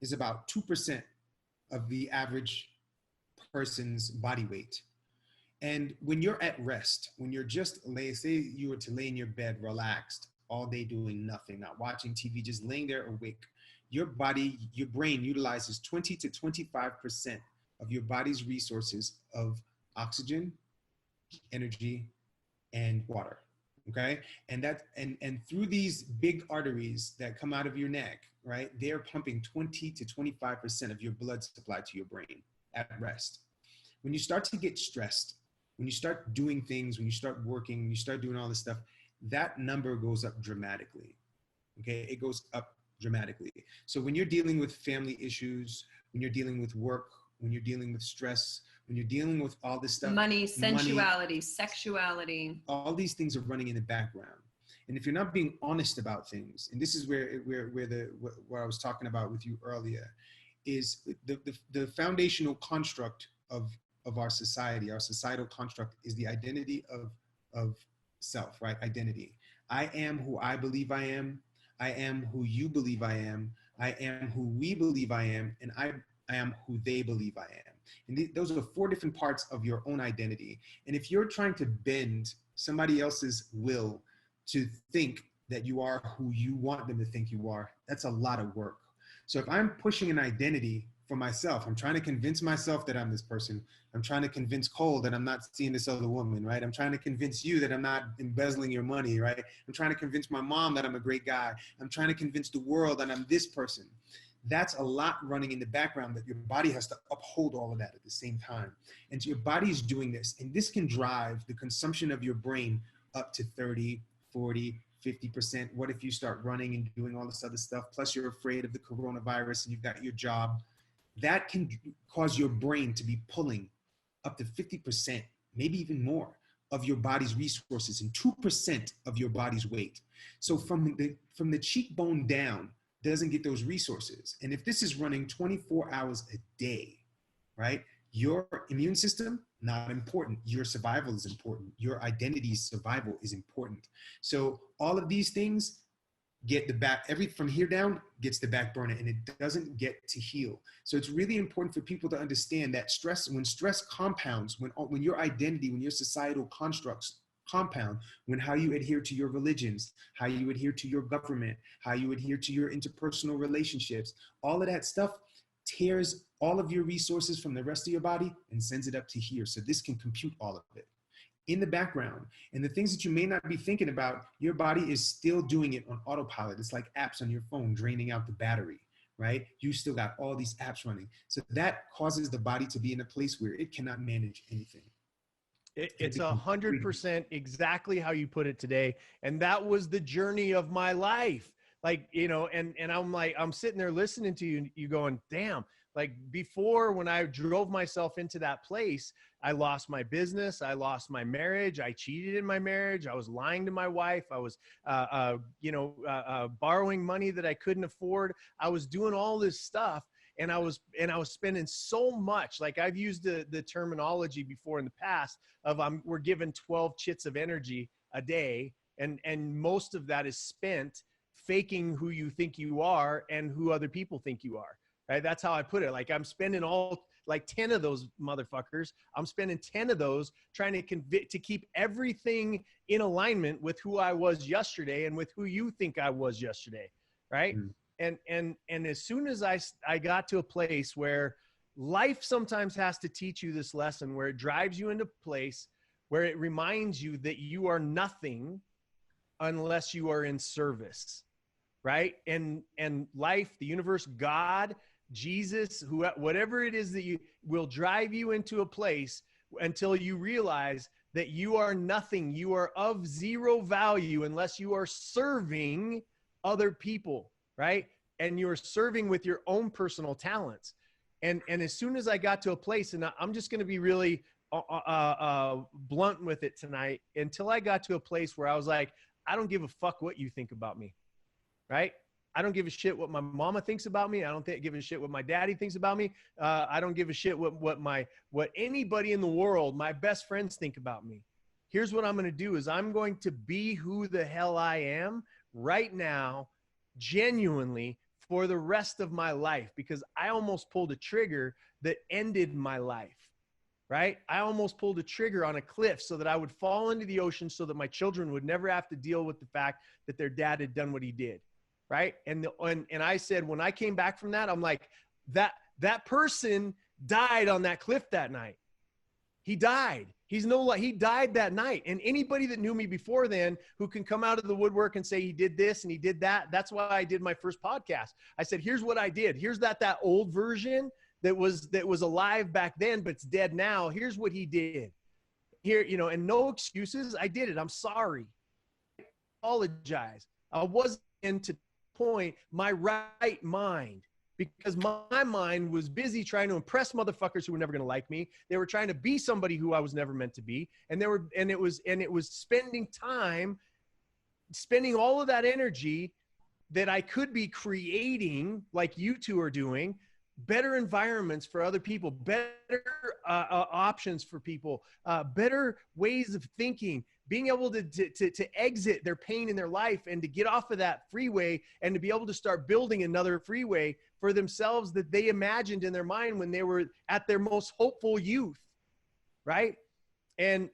is about 2% of the average person's body weight. And when you're at rest, when you're just say you were to lay in your bed relaxed all day doing nothing, not watching TV, just laying there awake, your brain utilizes 20 to 25% of your body's resources of oxygen, energy, and water. Okay. And through these big arteries that come out of your neck, right, they're pumping 20 to 25% of your blood supply to your brain at rest. When you start to get stressed, when you start doing things, when you start working, when you start doing all this stuff, that number goes up dramatically. Okay. It goes up dramatically. So when you're dealing with family issues, when you're dealing with work, when you're dealing with stress, when you're dealing with all this stuff, money, sensuality, sexuality, all these things are running in the background. And if you're not being honest about things, and this is where I was talking about with you earlier, is the foundational construct of our society. Our societal construct is the identity of self, right? Identity. I am who I believe I am. I am who you believe I am. I am who we believe I am. And I am who they believe I am. And those are the 4 different parts of your own identity. And if you're trying to bend somebody else's will to think that you are who you want them to think you are, that's a lot of work. So if I'm pushing an identity for myself, I'm trying to convince myself that I'm this person. I'm trying to convince Cole that I'm not seeing this other woman, right? I'm trying to convince you that I'm not embezzling your money, right? I'm trying to convince my mom that I'm a great guy. I'm trying to convince the world that I'm this person. That's a lot running in the background that your body has to uphold all of that at the same time. And so your body is doing this, and this can drive the consumption of your brain up to 30, 40, 50%. What if you start running and doing all this other stuff? Plus you're afraid of the coronavirus and you've got your job. That can cause your brain to be pulling up to 50%, maybe even more, of your body's resources and 2% of your body's weight. So from the cheekbone down, doesn't get those resources. And if this is running 24 hours a day, right? Your immune system, not important. Your survival is important. Your identity's survival is important. So all of these things get the back, from here down gets the back burner, and it doesn't get to heal. So it's really important for people to understand that when stress compounds, when your identity, when your societal constructs compound, when how you adhere to your religions, how you adhere to your government, how you adhere to your interpersonal relationships, all of that stuff tears all of your resources from the rest of your body and sends it up to here. So this can compute all of it in the background. And the things that you may not be thinking about, your body is still doing it on autopilot. It's like apps on your phone draining out the battery, right? You still got all these apps running. So that causes the body to be in a place where it cannot manage anything. It's 100% exactly how you put it today. And that was the journey of my life. Like, you know, and I'm like, I'm sitting there listening to you, you going, damn, Like before, when I drove myself into that place, I lost my business. I lost my marriage. I cheated in my marriage. I was lying to my wife. I was, borrowing money that I couldn't afford. I was doing all this stuff. And I was spending so much. Like I've used the terminology before in the past of we're given 12 chits of energy a day. And most of that is spent faking who you think you are and who other people think you are. Right? That's how I put it. Like I'm spending like 10 of those motherfuckers. I'm spending 10 of those trying to keep everything in alignment with who I was yesterday and with who you think I was yesterday. Right. Mm. And as soon as I got to a place where life sometimes has to teach you this lesson, where it drives you into a place where it reminds you that you are nothing unless you are in service. Right. And life, the universe, God, Jesus, whatever it is that you will drive you into a place until you realize that you are nothing. You are of zero value unless you are serving other people, right? And you're serving with your own personal talents. And as soon as I got to a place, and I'm just going to be really blunt with it tonight, until I got to a place where I was like, I don't give a fuck what you think about me, right? I don't give a shit what my mama thinks about me. I don't give a shit what my daddy thinks about me. I don't give a shit what anybody in the world, my best friends, think about me. Here's what I'm going to do is I'm going to be who the hell I am right now, genuinely, for the rest of my life, because I almost pulled a trigger that ended my life, right? I almost pulled a trigger on a cliff so that I would fall into the ocean so that my children would never have to deal with the fact that their dad had done what he did. Right. And I said, when I came back from that, I'm like, that person died on that cliff that night. He died. He died that night. And anybody that knew me before then, who can come out of the woodwork and say he did this and he did that. That's why I did my first podcast. I said, here's what I did. Here's that old version that was alive back then, but it's dead now. Here's what he did here, and no excuses. I did it. I'm sorry. I apologize. I wasn't into point my right mind, because my mind was busy trying to impress motherfuckers who were never going to like me. They were trying to be somebody who I was never meant to be. And it was spending all of that energy that I could be creating, like you two are doing, better environments for other people, better options for people, better ways of thinking, being able to exit their pain in their life and to get off of that freeway and to be able to start building another freeway for themselves that they imagined in their mind when they were at their most hopeful youth. Right. And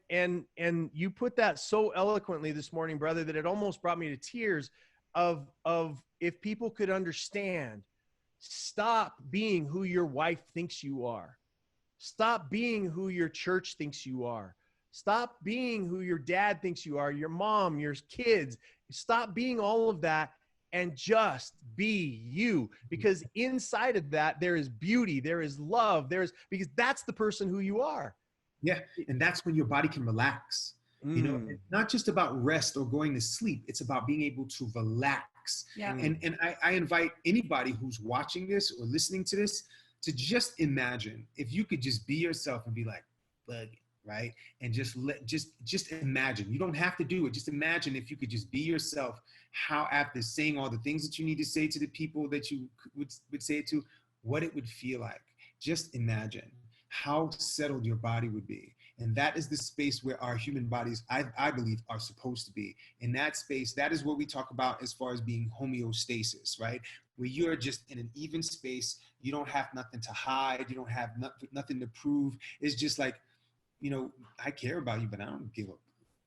you put that so eloquently this morning, brother, that it almost brought me to tears of if people could understand. Stop being who your wife thinks you are. Stop being who your church thinks you are. Stop being who your dad thinks you are, your mom, your kids. Stop being all of that and just be you. Because inside of that, there is beauty, there is love, because that's the person who you are. Yeah, and that's when your body can relax. It's not just about rest or going to sleep. It's about being able to relax. Yeah. And I invite anybody who's watching this or listening to this to just imagine if you could just be yourself and be like, bug it, right? And just imagine. You don't have to do it. Just imagine if you could just be yourself, how after saying all the things that you need to say to the people that you would say it to, what it would feel like. Just imagine how settled your body would be. And that is the space where our human bodies, I believe, are supposed to be. In that space, that is what we talk about as far as being homeostasis, right? Where you're just in an even space. You don't have nothing to hide. You don't have nothing to prove. It's just like, I care about you, but I don't give up.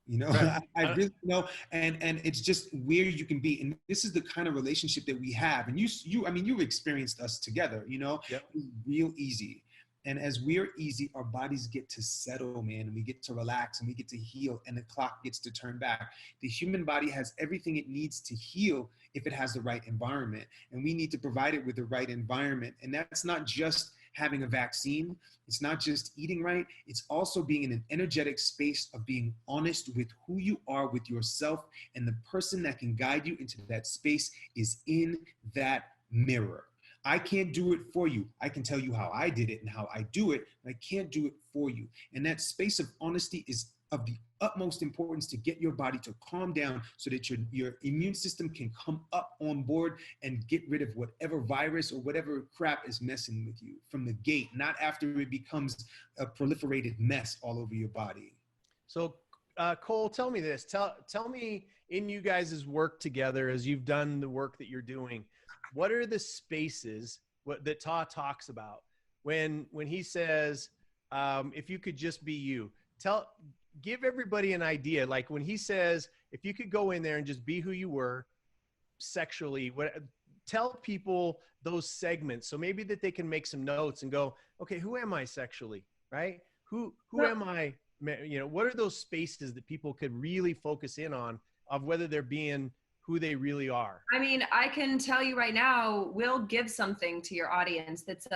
Right. I really know. And it's just where you can be. And this is the kind of relationship that we have. And you've experienced us together, Yep. It's real easy. And as we're easy, our bodies get to settle, man, and we get to relax and we get to heal, and the clock gets to turn back. The human body has everything it needs to heal if it has the right environment, and we need to provide it with the right environment. And that's not just having a vaccine. It's not just eating right. It's also being in an energetic space of being honest with who you are with yourself, and the person that can guide you into that space is in that mirror. I can't do it for you. I can tell you how I did it and how I do it, but I can't do it for you. And that space of honesty is of the utmost importance to get your body to calm down so that your immune system can come up on board and get rid of whatever virus or whatever crap is messing with you from the gate, not after it becomes a proliferated mess all over your body. So Cole, tell me this. Tell me, in you guys' work together, as you've done the work that you're doing, what are the spaces that Ta talks about when he says, if you could just be you? Give everybody an idea. Like when he says, if you could go in there and just be who you were sexually, tell people those segments so maybe that they can make some notes and go, okay, who am I sexually, right? Who am I? You know, what are those spaces that people could really focus in on of whether they're being who they really are? I mean, I can tell you right now, we'll give something to your audience that's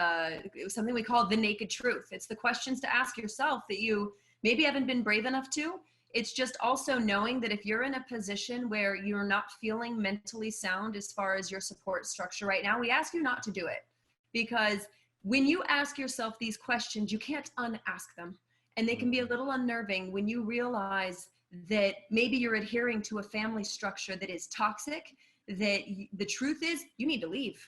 something we call the naked truth. It's the questions to ask yourself that you maybe haven't been brave enough to. It's just also knowing that if you're in a position where you're not feeling mentally sound as far as your support structure right now, we ask you not to do it. Because when you ask yourself these questions, you can't unask them. And they can be a little unnerving when you realize that maybe you're adhering to a family structure that is toxic, that the truth is you need to leave.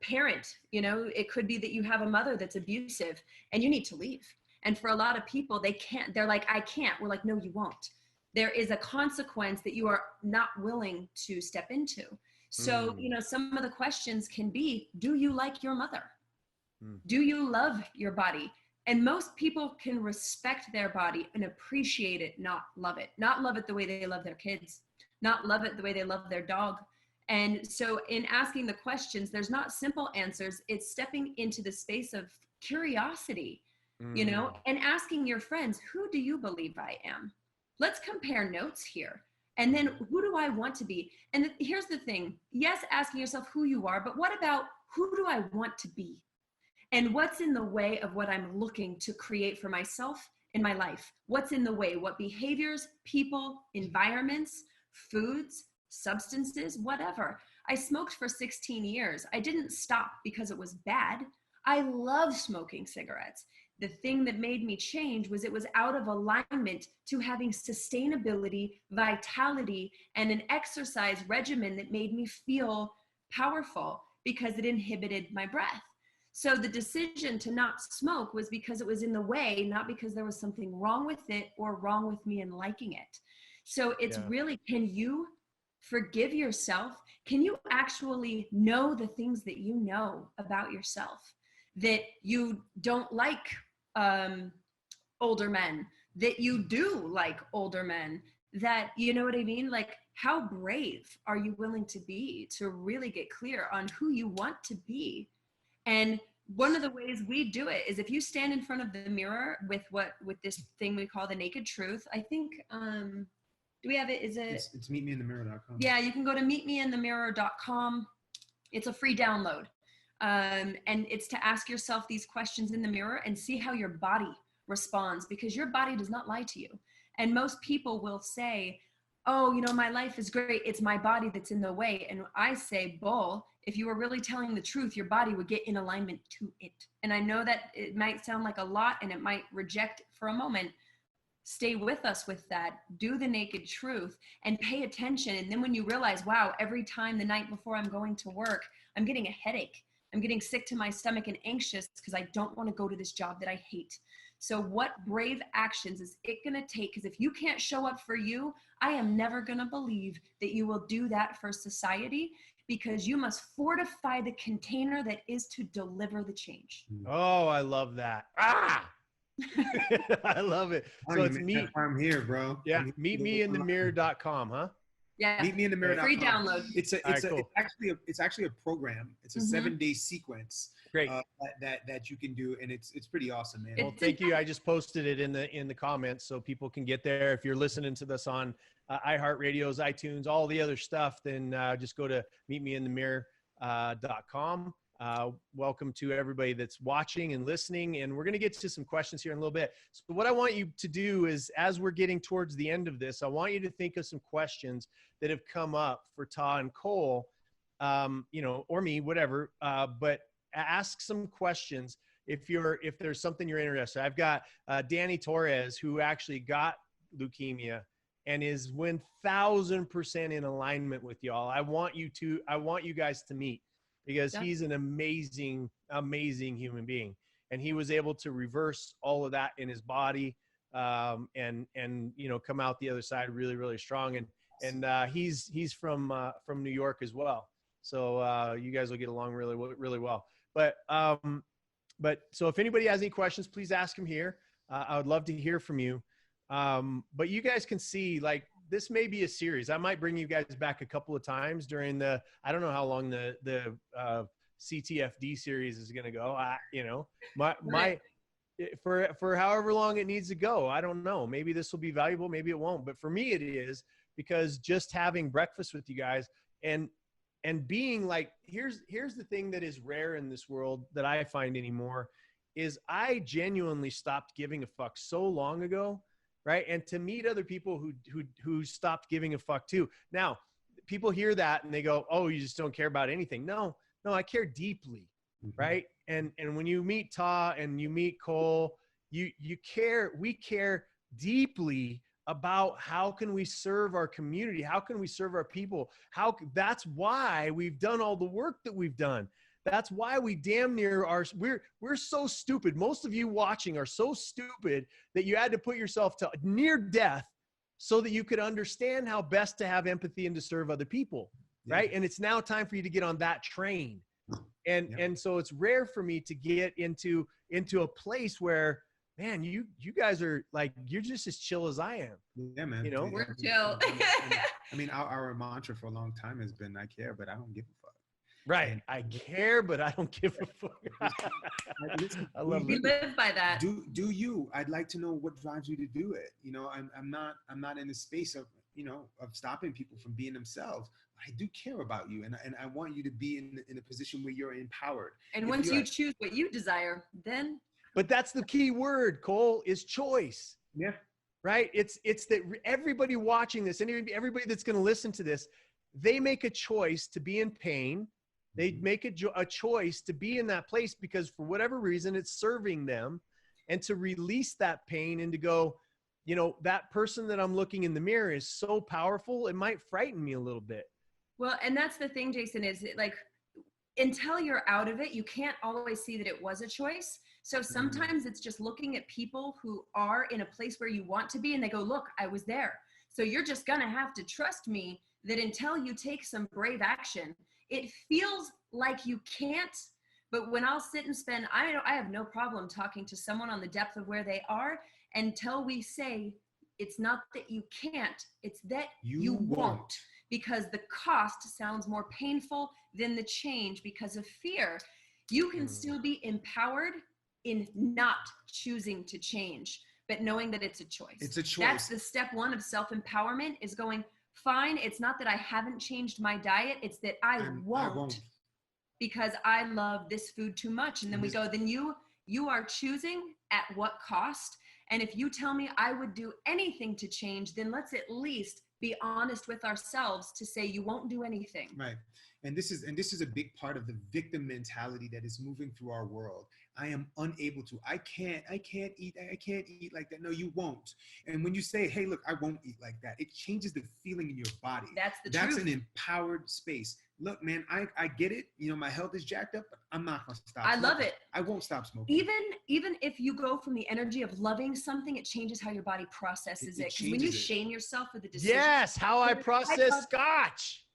Parent, you know, it could be that you have a mother that's abusive and you need to leave. And for a lot of people, they can't, they're like, I can't. We're like, no, you won't. There is a consequence that you are not willing to step into. So, you know, some of the questions can be, do you like your mother? Do you love your body? And most people can respect their body and appreciate it, not love it. Not love it the way they love their kids, not love it the way they love their dog. And so in asking the questions, there's not simple answers. It's stepping into the space of curiosity, you know, and asking your friends, who do you believe I am? Let's compare notes here. And then who do I want to be? And here's the thing. Yes, asking yourself who you are, but what about who do I want to be? And what's in the way of what I'm looking to create for myself in my life? What's in the way? What behaviors, people, environments, foods, substances, whatever. I smoked for 16 years. I didn't stop because it was bad. I love smoking cigarettes. The thing that made me change was it was out of alignment to having sustainability, vitality, and an exercise regimen that made me feel powerful because it inhibited my breath. So the decision to not smoke was because it was in the way, not because there was something wrong with it or wrong with me in liking it. So it's really, can you forgive yourself? Can you actually know the things that you know about yourself? That you don't like older men, that you do like older men, that, you know what I mean? Like, how brave are you willing to be to really get clear on who you want to be? And one of the ways we do it is if you stand in front of the mirror with this thing we call the naked truth. I think, do we have it? Is it? It's meetmeinthemirror.com. Yeah, you can go to meetmeinthemirror.com. It's a free download. And it's to ask yourself these questions in the mirror and see how your body responds, because your body does not lie to you. And most people will say, oh, you know, my life is great. It's my body that's in the way. And I say, bull, if you were really telling the truth, your body would get in alignment to it. And I know that it might sound like a lot and it might reject for a moment. Stay with us with that. Do the naked truth and pay attention. And then when you realize, wow, every time the night before I'm going to work, I'm getting a headache. I'm getting sick to my stomach and anxious because I don't want to go to this job that I hate. So what brave actions is it going to take? Because if you can't show up for you, I am never going to believe that you will do that for society, because you must fortify the container that is to deliver the change. Oh, I love that. I love it. So it's me. I'm here, bro. Yeah. Meetmeinthemirror.com, huh? Yeah. Meetmeinthemirror.com. Free download. It's actually a program. It's a 7-day sequence. Great. That you can do, and it's pretty awesome, man. Well, thank you. I just posted it in the comments so people can get there. If you're listening to this on iHeartRadio's, iTunes, all the other stuff, then just go to meetmeinthemirror.com. Welcome to everybody that's watching and listening, and we're going to get to some questions here in a little bit. So what I want you to do is, as we're getting towards the end of this, I want you to think of some questions that have come up for Ta and Cole you know, or me, whatever, but ask some questions if there's something you're interested in. I've got Danny Torres, who actually got leukemia and is 1000% in alignment with y'all. I want you guys to meet, because he's an amazing human being, and he was able to reverse all of that in his body, and you know, come out the other side really, really strong. And he's from New York as well, so you guys will get along really, really well. But so if anybody has any questions, please ask them here. I would love to hear from you. But you guys can see, like, this may be a series. I might bring you guys back a couple of times during I don't know how long the CTFD series is going to go. You know, for however long it needs to go. I don't know. Maybe this will be valuable. Maybe it won't. But for me, it is, because just having breakfast with you guys and being like, here's the thing that is rare in this world that I find anymore, is I genuinely stopped giving a fuck so long ago. Right. And to meet other people who stopped giving a fuck too. Now, people hear that and they go, oh, you just don't care about anything. No, I care deeply. Right. And when you meet Ta and you meet Cole, we care deeply about how can we serve our community? How can we serve our people? That's why we've done all the work that we've done. That's why we damn near we're so stupid. Most of you watching are so stupid that you had to put yourself to near death so that you could understand how best to have empathy and to serve other people. Right. And it's now time for you to get on that train. And so it's rare for me to get into a place where, man, you guys are like, you're just as chill as I am. Yeah, man. You know, we're chill. I mean, our mantra for a long time has been, I care, but I don't give a fuck. Right. I care, but I don't give a fuck. I love we live by that. Do you? I'd like to know what drives you to do it. You know, I'm not in the space of, you know, of stopping people from being themselves. I do care about you, and I want you to be in a position where you're empowered. And once you choose what you desire, then. But that's the key word, Cole, is choice. Yeah. Right. It's that everybody watching this, and everybody that's going to listen to this, they make a choice to be in pain. They make a choice to be in that place because for whatever reason, it's serving them, and to release that pain and to go, you know, that person that I'm looking in the mirror is so powerful. It might frighten me a little bit. Well, and that's the thing, Jason, is like, until you're out of it, you can't always see that it was a choice. So sometimes it's just looking at people who are in a place where you want to be and they go, look, I was there. So you're just going to have to trust me that until you take some brave action, it feels like you can't, but when I'll sit and spend, I have no problem talking to someone on the depth of where they are until we say, it's not that you can't, it's that you won't. Because the cost sounds more painful than the change because of fear. You can still be empowered in not choosing to change, but knowing that it's a choice. It's a choice. That's the step one of self-empowerment, is going, fine, it's not that I haven't changed my diet, it's that I won't because I love this food too much. And then we go, then you are choosing at what cost? And if you tell me I would do anything to change, then let's at least be honest with ourselves to say you won't do anything. Right. And this is a big part of the victim mentality that is moving through our world. I am unable to. I can't eat like that. No, you won't. And when you say, hey, look, I won't eat like that, it changes the feeling in your body. That's the truth. That's an empowered space. Look, man, I get it. You know, my health is jacked up, but I'm not going to stop smoking. Love it. I won't stop smoking. Even if you go from the energy of loving something, it changes how your body processes it. Because when you shame yourself for the decision. Yes, how I process scotch.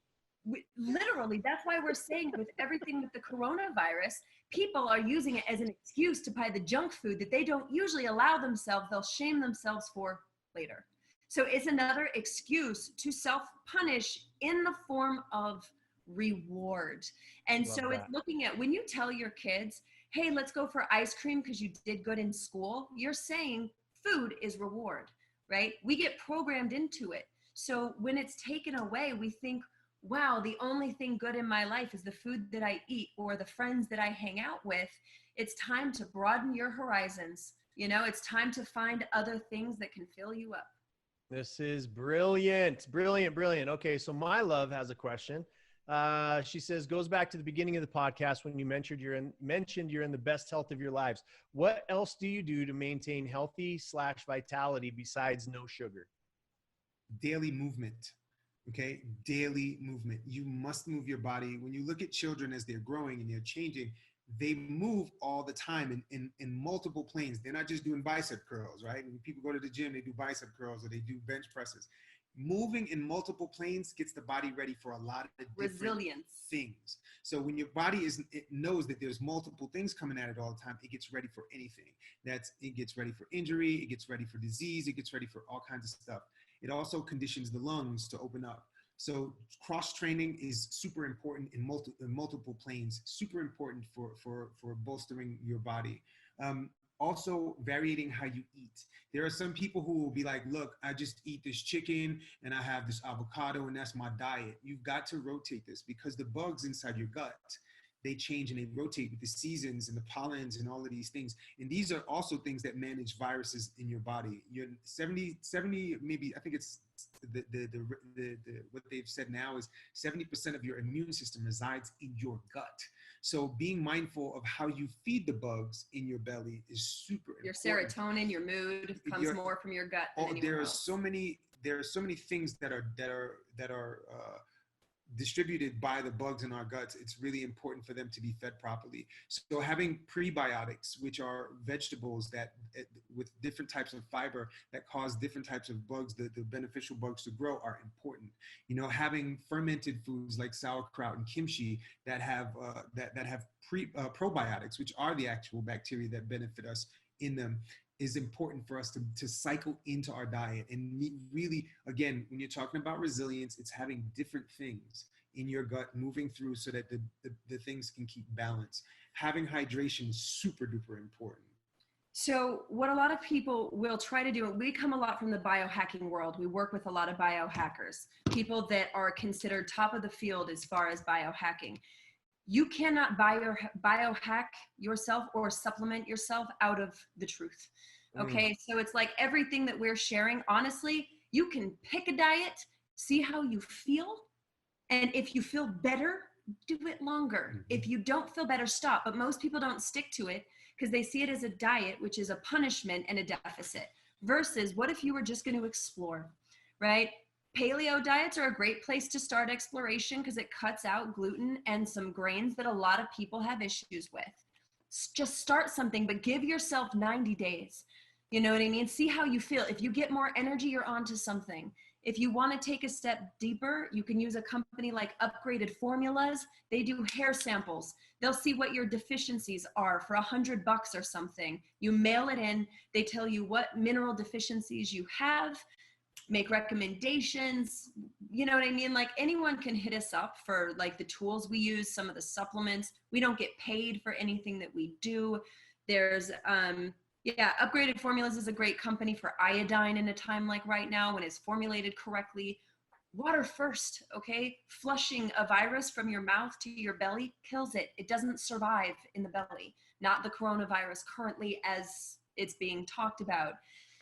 Literally, that's why we're saying with everything with the coronavirus, people are using it as an excuse to buy the junk food that they don't usually allow themselves. They'll shame themselves for later. So it's another excuse to self-punish in the form of reward. And so it's looking at, when you tell your kids, hey, let's go for ice cream because you did good in school, you're saying food is reward, right? We get programmed into it. So when it's taken away, we think, wow, the only thing good in my life is the food that I eat or the friends that I hang out with. It's time to broaden your horizons. You know, it's time to find other things that can fill you up. This is brilliant, brilliant, brilliant. Okay, so my love has a question. She says, goes back to the beginning of the podcast when you mentioned you're in the best health of your lives. What else do you do to maintain healthy / vitality besides no sugar? Daily movement. Okay, daily movement. You must move your body. When you look at children as they're growing and they're changing, they move all the time in multiple planes. They're not just doing bicep curls, right? When people go to the gym, they do bicep curls or they do bench presses. Moving in multiple planes gets the body ready for a lot of different things. So when your body it knows that there's multiple things coming at it all the time, it gets ready for anything. It gets ready for injury, it gets ready for disease, it gets ready for all kinds of stuff. It also conditions the lungs to open up. So cross training is super important in multiple planes, super important for bolstering your body. Also varying how you eat. There are some people who will be like, look, I just eat this chicken and I have this avocado and that's my diet. You've got to rotate this because the bugs inside your gut, they change and they rotate with the seasons and the pollens and all of these things. And these are also things that manage viruses in your body. You're 70, maybe, I think it's what they've said now is 70% of your immune system resides in your gut. So being mindful of how you feed the bugs in your belly is super important. Your serotonin, your mood comes more from your gut than anywhere else. There are so many things that are distributed by the bugs in our guts. It's really important for them to be fed properly. So having prebiotics, which are vegetables that with different types of fiber that cause different types of bugs, the beneficial bugs to grow, are important. You know, having fermented foods like sauerkraut and kimchi that have probiotics, which are the actual bacteria that benefit us in them, is important for us to cycle into our diet. And really, again, when you're talking about resilience, it's having different things in your gut moving through so that the things can keep balance. Having hydration is super duper important. So what a lot of people will try to do, we come a lot from the biohacking world. We work with a lot of biohackers, people that are considered top of the field as far as biohacking. You cannot biohack yourself or supplement yourself out of the truth. Okay, so it's like everything that we're sharing, honestly, you can pick a diet, see how you feel, and if you feel better, do it longer. If you don't feel better, stop. But most people don't stick to it because they see it as a diet, which is a punishment and a deficit, versus what if you were just going to explore, right? Paleo diets are a great place to start exploration because it cuts out gluten and some grains that a lot of people have issues with. Just start something, but give yourself 90 days. You know what I mean? See how you feel. If you get more energy, you're onto something. If you want to take a step deeper, you can use a company like Upgraded Formulas. They do hair samples. They'll see what your deficiencies are for $100 or something. You mail it in. They tell you what mineral deficiencies you have, make recommendations. You know what I mean? Like anyone can hit us up for like the tools we use, some of the supplements. We don't get paid for anything that we do. There's, Upgraded Formulas is a great company for iodine in a time like right now when it's formulated correctly. Water first, okay? Flushing a virus from your mouth to your belly kills it. It doesn't survive in the belly, not the coronavirus currently as it's being talked about.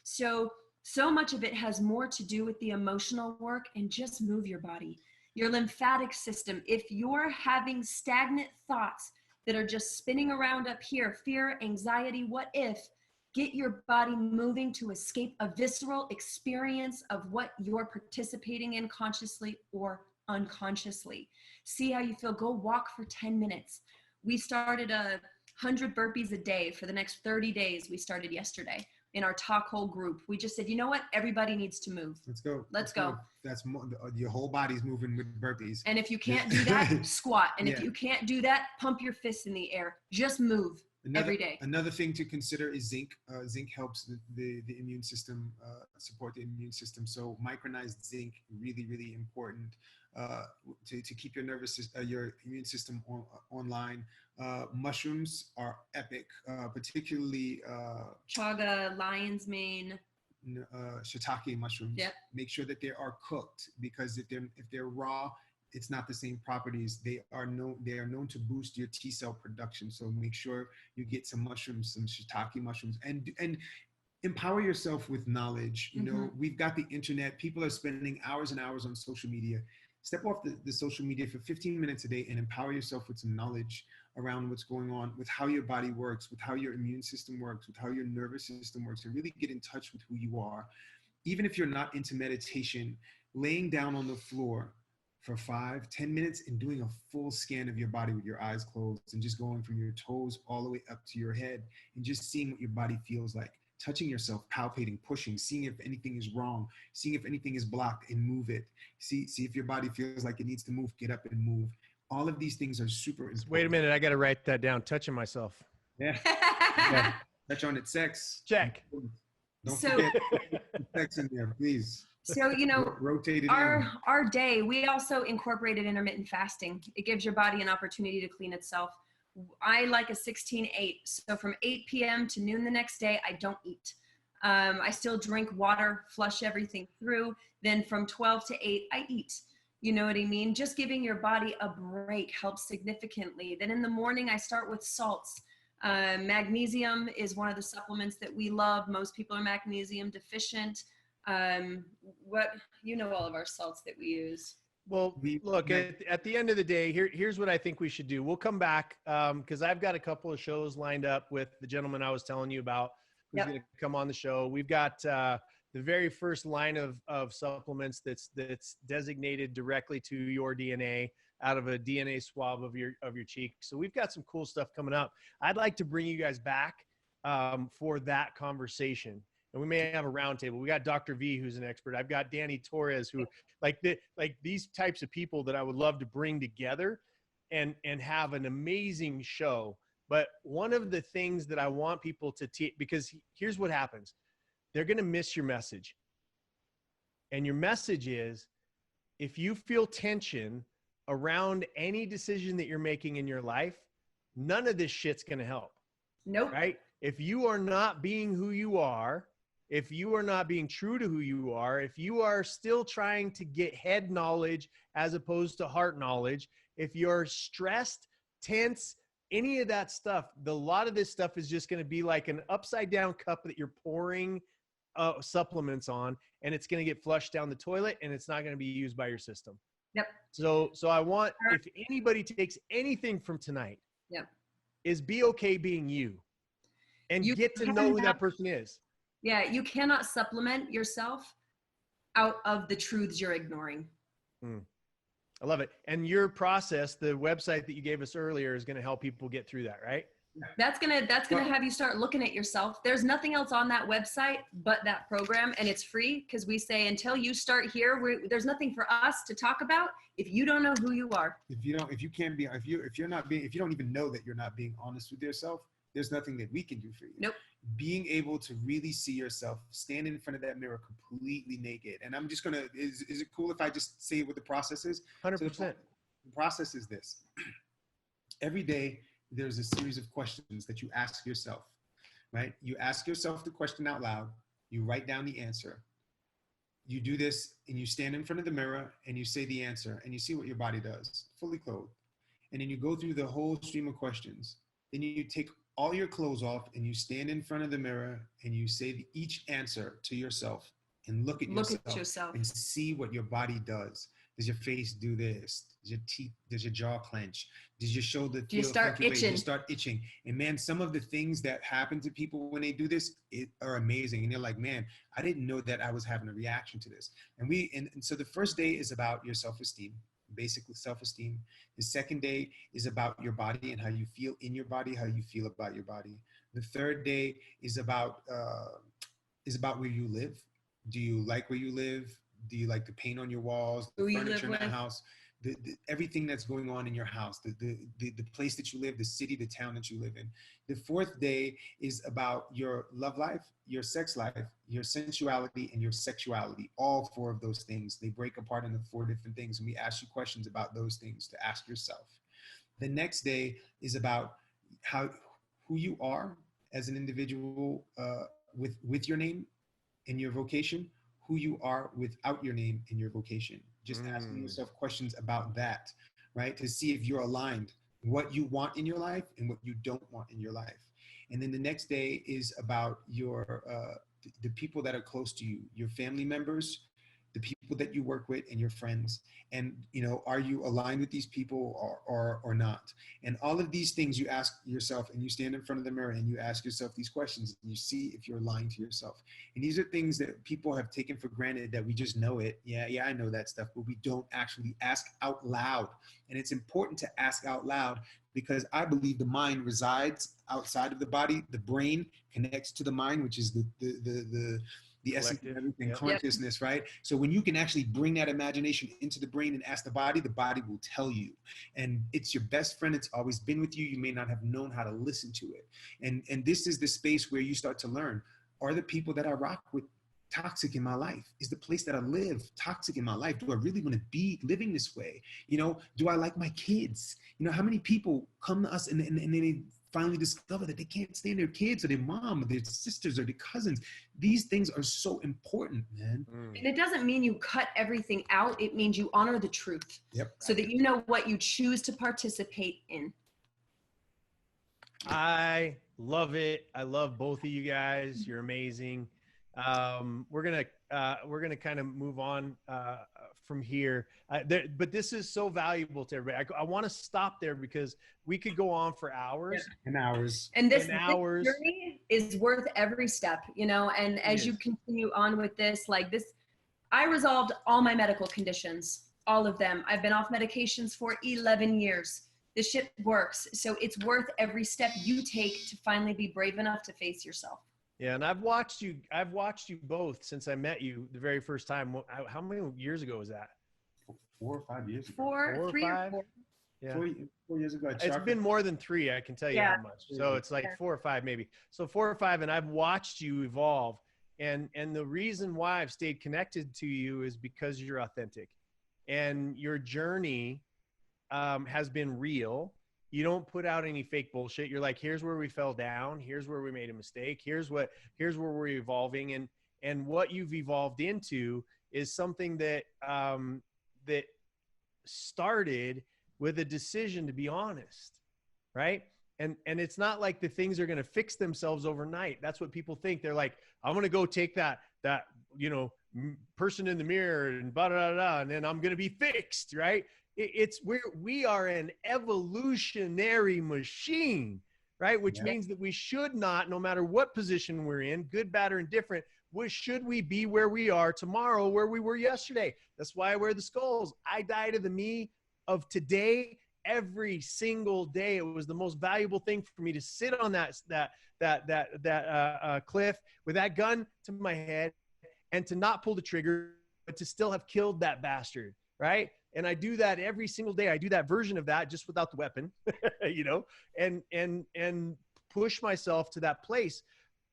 So much of it has more to do with the emotional work and just move your body. Your lymphatic system, if you're having stagnant thoughts that are just spinning around up here, fear, anxiety, what if, get your body moving to escape a visceral experience of what you're participating in consciously or unconsciously. See how you feel. Go walk for 10 minutes. We started 100 burpees a day for the next 30 days. We started yesterday in our talk hole group. We just said, you know what? Everybody needs to move. Let's go. Let's go. That's more, your whole body's moving with burpees. And if you can't do that, squat. And if you can't do that, pump your fists in the air. Just move. Every day. Another thing to consider is zinc. Zinc helps the immune system, support the immune system. So micronized zinc, really, really important to keep your your immune system online. Mushrooms are epic, particularly chaga, lion's mane, shiitake mushrooms. Yep. Make sure that they are cooked because if they're raw, it's not the same properties. They are known to boost your T cell production. So make sure you get some mushrooms, some shiitake mushrooms, and empower yourself with knowledge. You know, we've got the internet. People are spending hours and hours on social media. Step off the social media for 15 minutes a day and empower yourself with some knowledge around what's going on, with how your body works, with how your immune system works, with how your nervous system works, and really get in touch with who you are. Even if you're not into meditation, laying down on the floor for 5-10 minutes and doing a full scan of your body with your eyes closed and just going from your toes all the way up to your head and just seeing what your body feels like, touching yourself, palpating, pushing, seeing if anything is wrong, seeing if anything is blocked and move it. See if your body feels like it needs to move, get up and move. All of these things are super important. Wait a minute, I got to write that down. Touching myself. Yeah. Touch on it. Sex. Check. Don't forget sex in there, please. So, rotate it our day, we also incorporated intermittent fasting. It gives your body an opportunity to clean itself. I like a 16-8. So from 8 p.m. to noon the next day, I don't eat. I still drink water, flush everything through. Then from 12 to 8, I eat. You know what I mean? Just giving your body a break helps significantly. Then in the morning, I start with salts. Magnesium is one of the supplements that we love. Most people are magnesium deficient. All of our salts that we use. Well, look, at the end of the day, here's what I think we should do. We'll come back because I've got a couple of shows lined up with the gentleman I was telling you about who's going to come on the show. We've got the very first line of supplements that's designated directly to your DNA out of a DNA swab of your cheek. So we've got some cool stuff coming up. I'd like to bring you guys back for that conversation. And we may have a roundtable. We got Dr. V, who's an expert. I've got Danny Torres, who like these types of people that I would love to bring together and have an amazing show. But one of the things that I want people to teach, because here's what happens. They're going to miss your message. And your message is, if you feel tension around any decision that you're making in your life, none of this shit's going to help. Nope. Right? If you are not being who you are, if you are not being true to who you are, if you are still trying to get head knowledge as opposed to heart knowledge, if you're stressed, tense, any of that stuff, a lot of this stuff is just going to be like an upside down cup that you're pouring supplements on, and it's going to get flushed down the toilet, and it's not going to be used by your system. Yep. So I want, if anybody takes anything from tonight, yep, is be okay being you and get to know who that person is. Yeah, you cannot supplement yourself out of the truths you're ignoring. I love it. And your process, the website that you gave us earlier, is going to help people get through that, right? That's gonna have you start looking at yourself. There's nothing else on that website but that program, and it's free because we say until you start here, there's nothing for us to talk about if you don't know who you are. If you don't even know that you're not being honest with yourself, there's nothing that we can do for you. Nope. Being able to really see yourself, stand in front of that mirror completely naked. And I'm just gonna, is it cool if I just say what the process is? 100%. So the process is this. Every day, there's a series of questions that you ask yourself, right? You ask yourself the question out loud. You write down the answer. You do this and you stand in front of the mirror and you say the answer and you see what your body does, fully clothed. And then you go through the whole stream of questions. Then you take all your clothes off and you stand in front of the mirror and you say each answer to yourself and look at yourself and see what your body does. Does your face do this? Does your jaw clench? Does your shoulder feel? Do you start itching? You start itching. And man, some of the things that happen to people when they do this are amazing. And they're like, man, I didn't know that I was having a reaction to this. And so the first day is about your self-esteem, basically self-esteem. The second day is about your body and how you feel in your body, how you feel about your body. The third day is about where you live. Do you like where you live? Do you like the paint on your walls, the furniture in the house, everything that's going on in your house, the place that you live, the city, the town that you live in? The fourth day is about your love life, your sex life, your sensuality, and your sexuality. All four of those things, they break apart into 4 different things. And we ask you questions about those things to ask yourself. The next day is about who you are as an individual with your name and your vocation, who you are without your name and your vocation. Just asking yourself questions about that, right? To see if you're aligned, what you want in your life and what you don't want in your life. And then the next day is about your the people that are close to you, your family members, the people that you work with and your friends, and are you aligned with these people or not? And all of these things you ask yourself, and you stand in front of the mirror and you ask yourself these questions, and you see if you're lying to yourself. And these are things that people have taken for granted, that we just know it. Yeah, I know that stuff, but we don't actually ask out loud. And it's important to ask out loud, because I believe the mind resides outside of the body. The brain connects to the mind, which is the essence of everything, consciousness, right? So when you can actually bring that imagination into the brain and ask the body will tell you. And it's your best friend. It's always been with you. You may not have known how to listen to it. And this is the space where you start to learn, are the people that I rock with toxic in my life? Is the place that I live toxic in my life? Do I really want to be living this way? Do I like my kids? How many people come to us and they finally discover that they can't stand their kids or their mom or their sisters or their cousins? These things are so important, man. And it doesn't mean you cut everything out. It means you honor the truth. Yep. So that you know what you choose to participate in. I love it. I love both of you guys. You're amazing. We're gonna kind of move on from here, but this is so valuable to everybody. I want to stop there because we could go on for hours and hours. And this journey is worth every step, and as you continue on with this, I resolved all my medical conditions, all of them. I've been off medications for 11 years. This shit works. So it's worth every step you take to finally be brave enough to face yourself. Yeah, and I've watched you both since I met you the very first time. How many years ago was that? 4 or 5 years ago. 3 or 4. Yeah. 4 years ago. It's been more than 3, I can tell you how much. So it's like 4 or 5 maybe. So 4 or 5, and I've watched you evolve. And the reason why I've stayed connected to you is because you're authentic. And your journey has been real. You don't put out any fake bullshit. You're like, here's where we fell down. Here's where we made a mistake. Here's where we're evolving. And what you've evolved into is something that that started with a decision to be honest, right? And it's not like the things are going to fix themselves overnight. That's what people think. They're like, I'm going to go take that person in the mirror and blah, blah, blah, and then I'm going to be fixed, right? We are an evolutionary machine, right? Which means that we should not, no matter what position we're in, good, bad, or indifferent, should we be where we are tomorrow, where we were yesterday? That's why I wear the skulls. I die to the me of today every single day. It was the most valuable thing for me to sit on that cliff with that gun to my head and to not pull the trigger, but to still have killed that bastard, right? And I do that every single day. I do that version of that just without the weapon, and push myself to that place.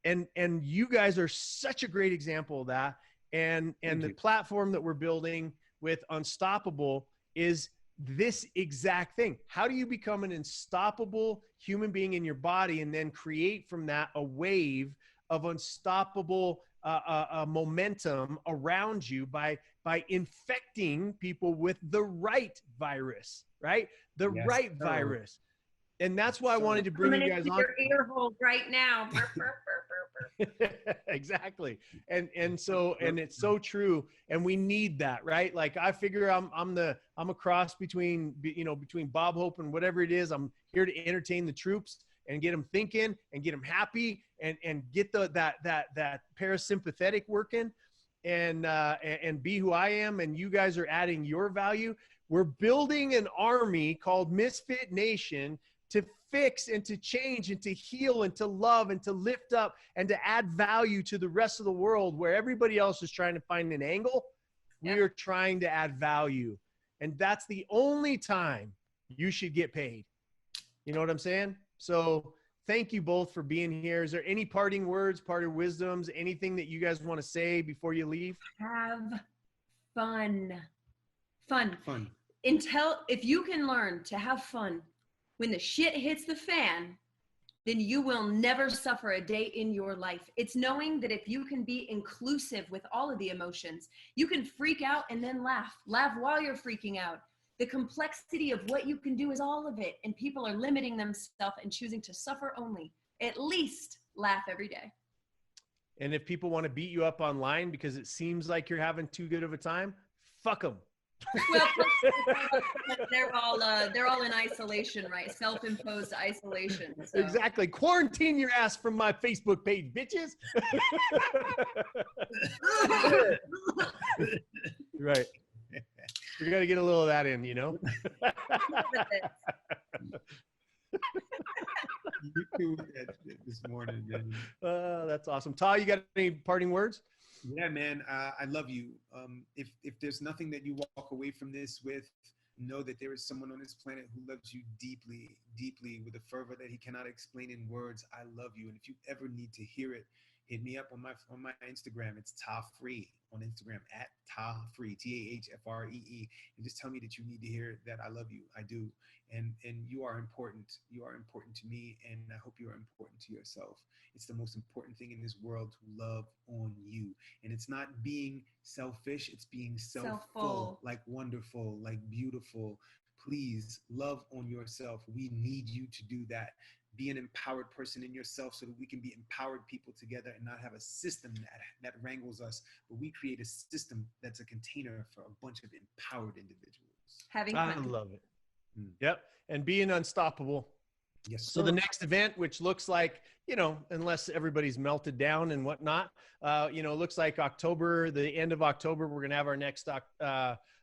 And you guys are such a great example of that. And the platform that we're building with Unstoppable is this exact thing. How do you become an unstoppable human being in your body and then create from that a wave of unstoppable momentum around you by infecting people with the right virus, right? The right virus. And that's why I wanted to bring you guys on. Your ear hole right now. Exactly. And it's so true. And we need that, right? Like I figure I'm a cross between Bob Hope and whatever it is. I'm here to entertain the troops and get them thinking and get them happy and get that parasympathetic working and be who I am. And you guys are adding your value. We're building an army called Misfit Nation to fix and to change and to heal and to love and to lift up and to add value to the rest of the world where everybody else is trying to find an angle. We are trying to add value. And that's the only time you should get paid. You know what I'm saying? So thank you both for being here. Is there any parting words, parting wisdoms, anything that you guys want to say before you leave? Have fun. If you can learn to have fun when the shit hits the fan, then you will never suffer a day in your life. It's knowing that if you can be inclusive with all of the emotions, you can freak out and then laugh while you're freaking out. The complexity of what you can do is all of it. And people are limiting themselves and choosing to suffer only. At least laugh every day. And if people want to beat you up online because it seems like you're having too good of a time, fuck them. Well, they're all in isolation, right? Self-imposed isolation. So. Exactly. Quarantine your ass from my Facebook page, bitches. Right. We got to get a little of that in, you know? You too with that shit this morning, man. That's awesome. Ta, you got any parting words? Yeah, man. I love you. If there's nothing that you walk away from this with, know that there is someone on this planet who loves you deeply, deeply, with a fervor that he cannot explain in words. I love you, and if you ever need to hear it, hit me up on my Instagram. It's Ta-Free on Instagram, at Ta-Free, TAHFREE, and just tell me that you need to hear that I love you. I do, and you are important. You are important to me, and I hope you are important to yourself. It's the most important thing in this world to love on you, and it's not being selfish. It's being self-full, like wonderful, like beautiful. Please love on yourself. We need you to do that. Be an empowered person in yourself so that we can be empowered people together and not have a system that wrangles us, but we create a system that's a container for a bunch of empowered individuals. I love it. Yep. And being unstoppable. Yes. So the next event, which looks like, you know, unless everybody's melted down and whatnot, you know, looks like October, the end of October, we're going to have our next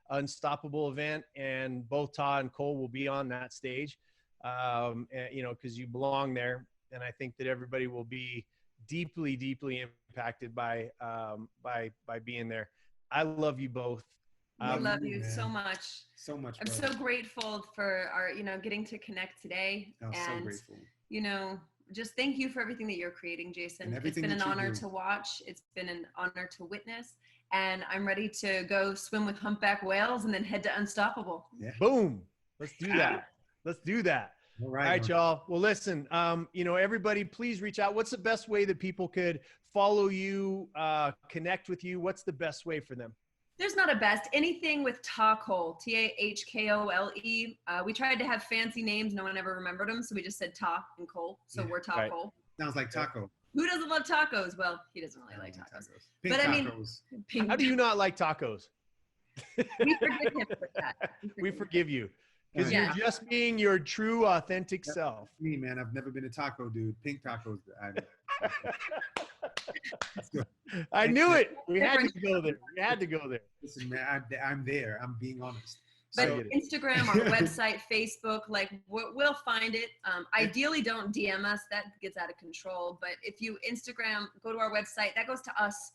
Unstoppable event, and both Todd and Cole will be on that stage. And, you know, because you belong there, and I think that everybody will be deeply, deeply impacted by being there. I love you both. I love you so much. So much. I'm so grateful for our, you know, getting to connect today. I'm and, so grateful. You know, just thank you for everything that you're creating, Jason. It's been an honor to watch. It's been an honor to witness. And I'm ready to go swim with humpback whales and then head to Unstoppable. Yeah. Boom. Let's do that. Let's do that. All right, y'all. Well, listen, you know, everybody, please reach out. What's the best way that people could follow you, connect with you? What's the best way for them? There's not a best. Anything with Ta-Cole, Tahkole. We tried to have fancy names. No one ever remembered them. So we just said Ta and Cole. So we're Ta-Cole. Right. Sounds like taco. Who doesn't love tacos? Well, he doesn't really like tacos. Pink but tacos. I mean, pink. How do you not like tacos? We forgive him for that. We forgive you. Because you're just being your true, authentic self. Me, man. I've never been a taco dude. Pink tacos. I knew it. We had to go there. We had to go there. Listen, man, I'm there. I'm being honest. But Instagram, our website, Facebook, like we'll find it. Ideally, don't DM us. That gets out of control. But if you Instagram, go to our website, that goes to us.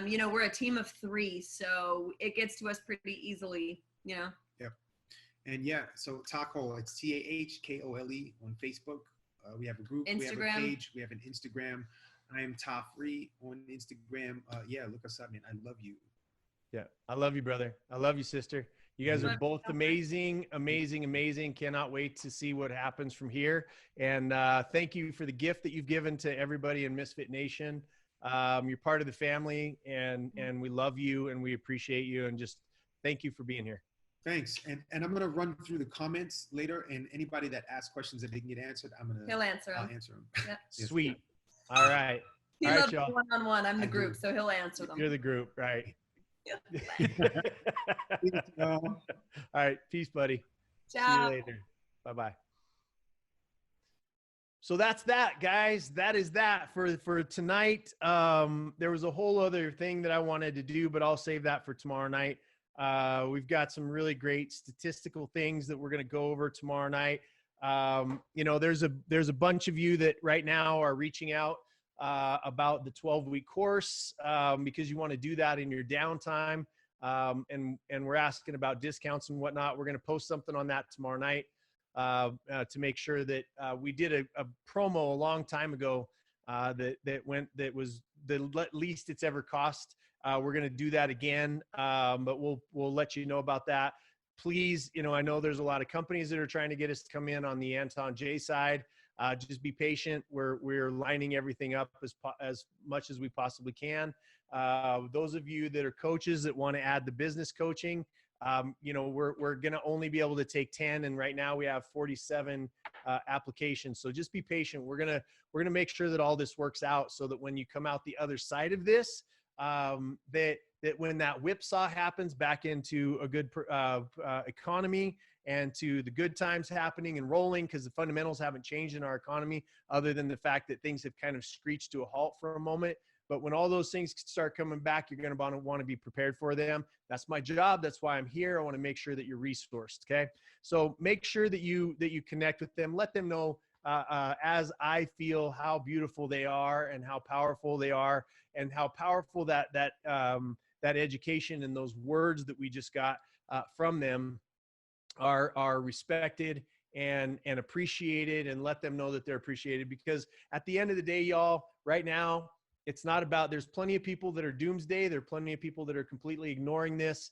You know, we're a team of 3, so it gets to us pretty easily, you know. Yep. And yeah, so Ta-Cole, it's Tahkole on Facebook. We have a group, Instagram. We have a page, we have an Instagram. I am Ta-Free on Instagram. Yeah, look us up, man. I love you. Yeah, I love you, brother. I love you, sister. You guys are both amazing, amazing, amazing. Cannot wait to see what happens from here. And thank you for the gift that you've given to everybody in Misfit Nation. You're part of the family, and we love you, and we appreciate you, and just thank you for being here. Thanks. And I'm going to run through the comments later, and anybody that asks questions that didn't get answered, He'll answer them. I'll answer them. Yep. Sweet. All right. He all right, loves y'all. one-on-one. I'm the group, so he'll answer them. You're the group, right? All right. Peace, buddy. Ciao. See you later. Bye-bye. So that's that, guys. That is that for tonight. There was a whole other thing that I wanted to do, but I'll save that for tomorrow night. We've got some really great statistical things that we're going to go over tomorrow night. You know, there's a bunch of you that right now are reaching out about the 12-week course because you want to do that in your downtime. And we're asking about discounts and whatnot. We're going to post something on that tomorrow night to make sure that we did a promo a long time ago that was the least it's ever cost. We're going to do that again, but we'll let you know about that. Please, you know, I know there's a lot of companies that are trying to get us to come in on the Anton J side. Just be patient. We're lining everything up as much as we possibly can. Those of you that are coaches that want to add the business coaching, we're going to only be able to take 10. And right now we have 47 applications. So just be patient. We're going to make sure that all this works out so that when you come out the other side of this, that when that whipsaw happens back into a good economy and to the good times happening and rolling, because the fundamentals haven't changed in our economy other than the fact that things have kind of screeched to a halt for a moment. But when all those things start coming back, you're going to want to be prepared for them. That's my job. That's why I'm here. I want to make sure that you're resourced. Okay. So make sure that you connect with them. Let them know as I feel how beautiful they are and how powerful they are and how powerful that education and those words that we just got from them are respected and appreciated, and let them know that they're appreciated. Because at the end of the day, y'all, right now, it's not about, there's plenty of people that are doomsday. There are plenty of people that are completely ignoring this.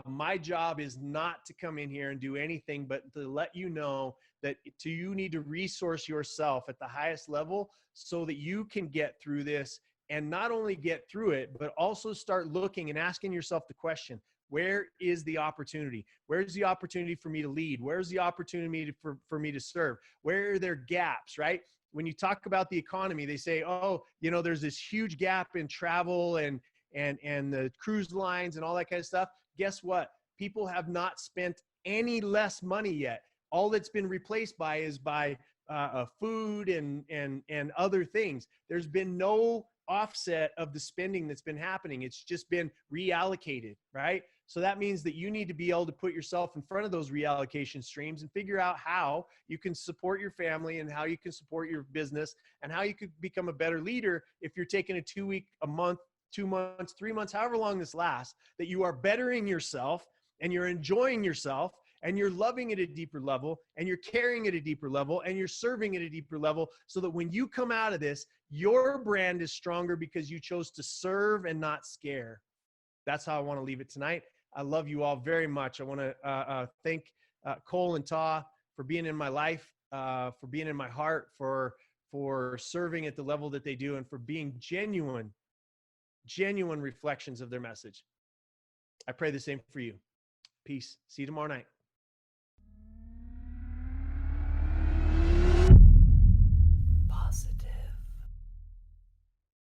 My job is not to come in here and do anything but to let you know that you need to resource yourself at the highest level so that you can get through this, and not only get through it, but also start looking and asking yourself the question, where is the opportunity? Where's the opportunity for me to lead? Where's the opportunity for me to serve? Where are there gaps, right? When you talk about the economy, they say, oh, there's this huge gap in travel and the cruise lines and all that kind of stuff. Guess what? People have not spent any less money yet. All that's been replaced by food and other things. There's been no offset of the spending that's been happening. It's just been reallocated, right? So that means that you need to be able to put yourself in front of those reallocation streams and figure out how you can support your family and how you can support your business and how you could become a better leader if you're taking a 2 week, a month, 2 months, 3 months, however long this lasts, that you are bettering yourself and you're enjoying yourself and you're loving at a deeper level and you're caring at a deeper level and you're serving at a deeper level, so that when you come out of this, your brand is stronger because you chose to serve and not scare. That's how I want to leave it tonight. I love you all very much. I want to thank Cole and Ta for being in my life, for being in my heart, for serving at the level that they do, and for being genuine reflections of their message. I pray the same for you. Peace. See you tomorrow night.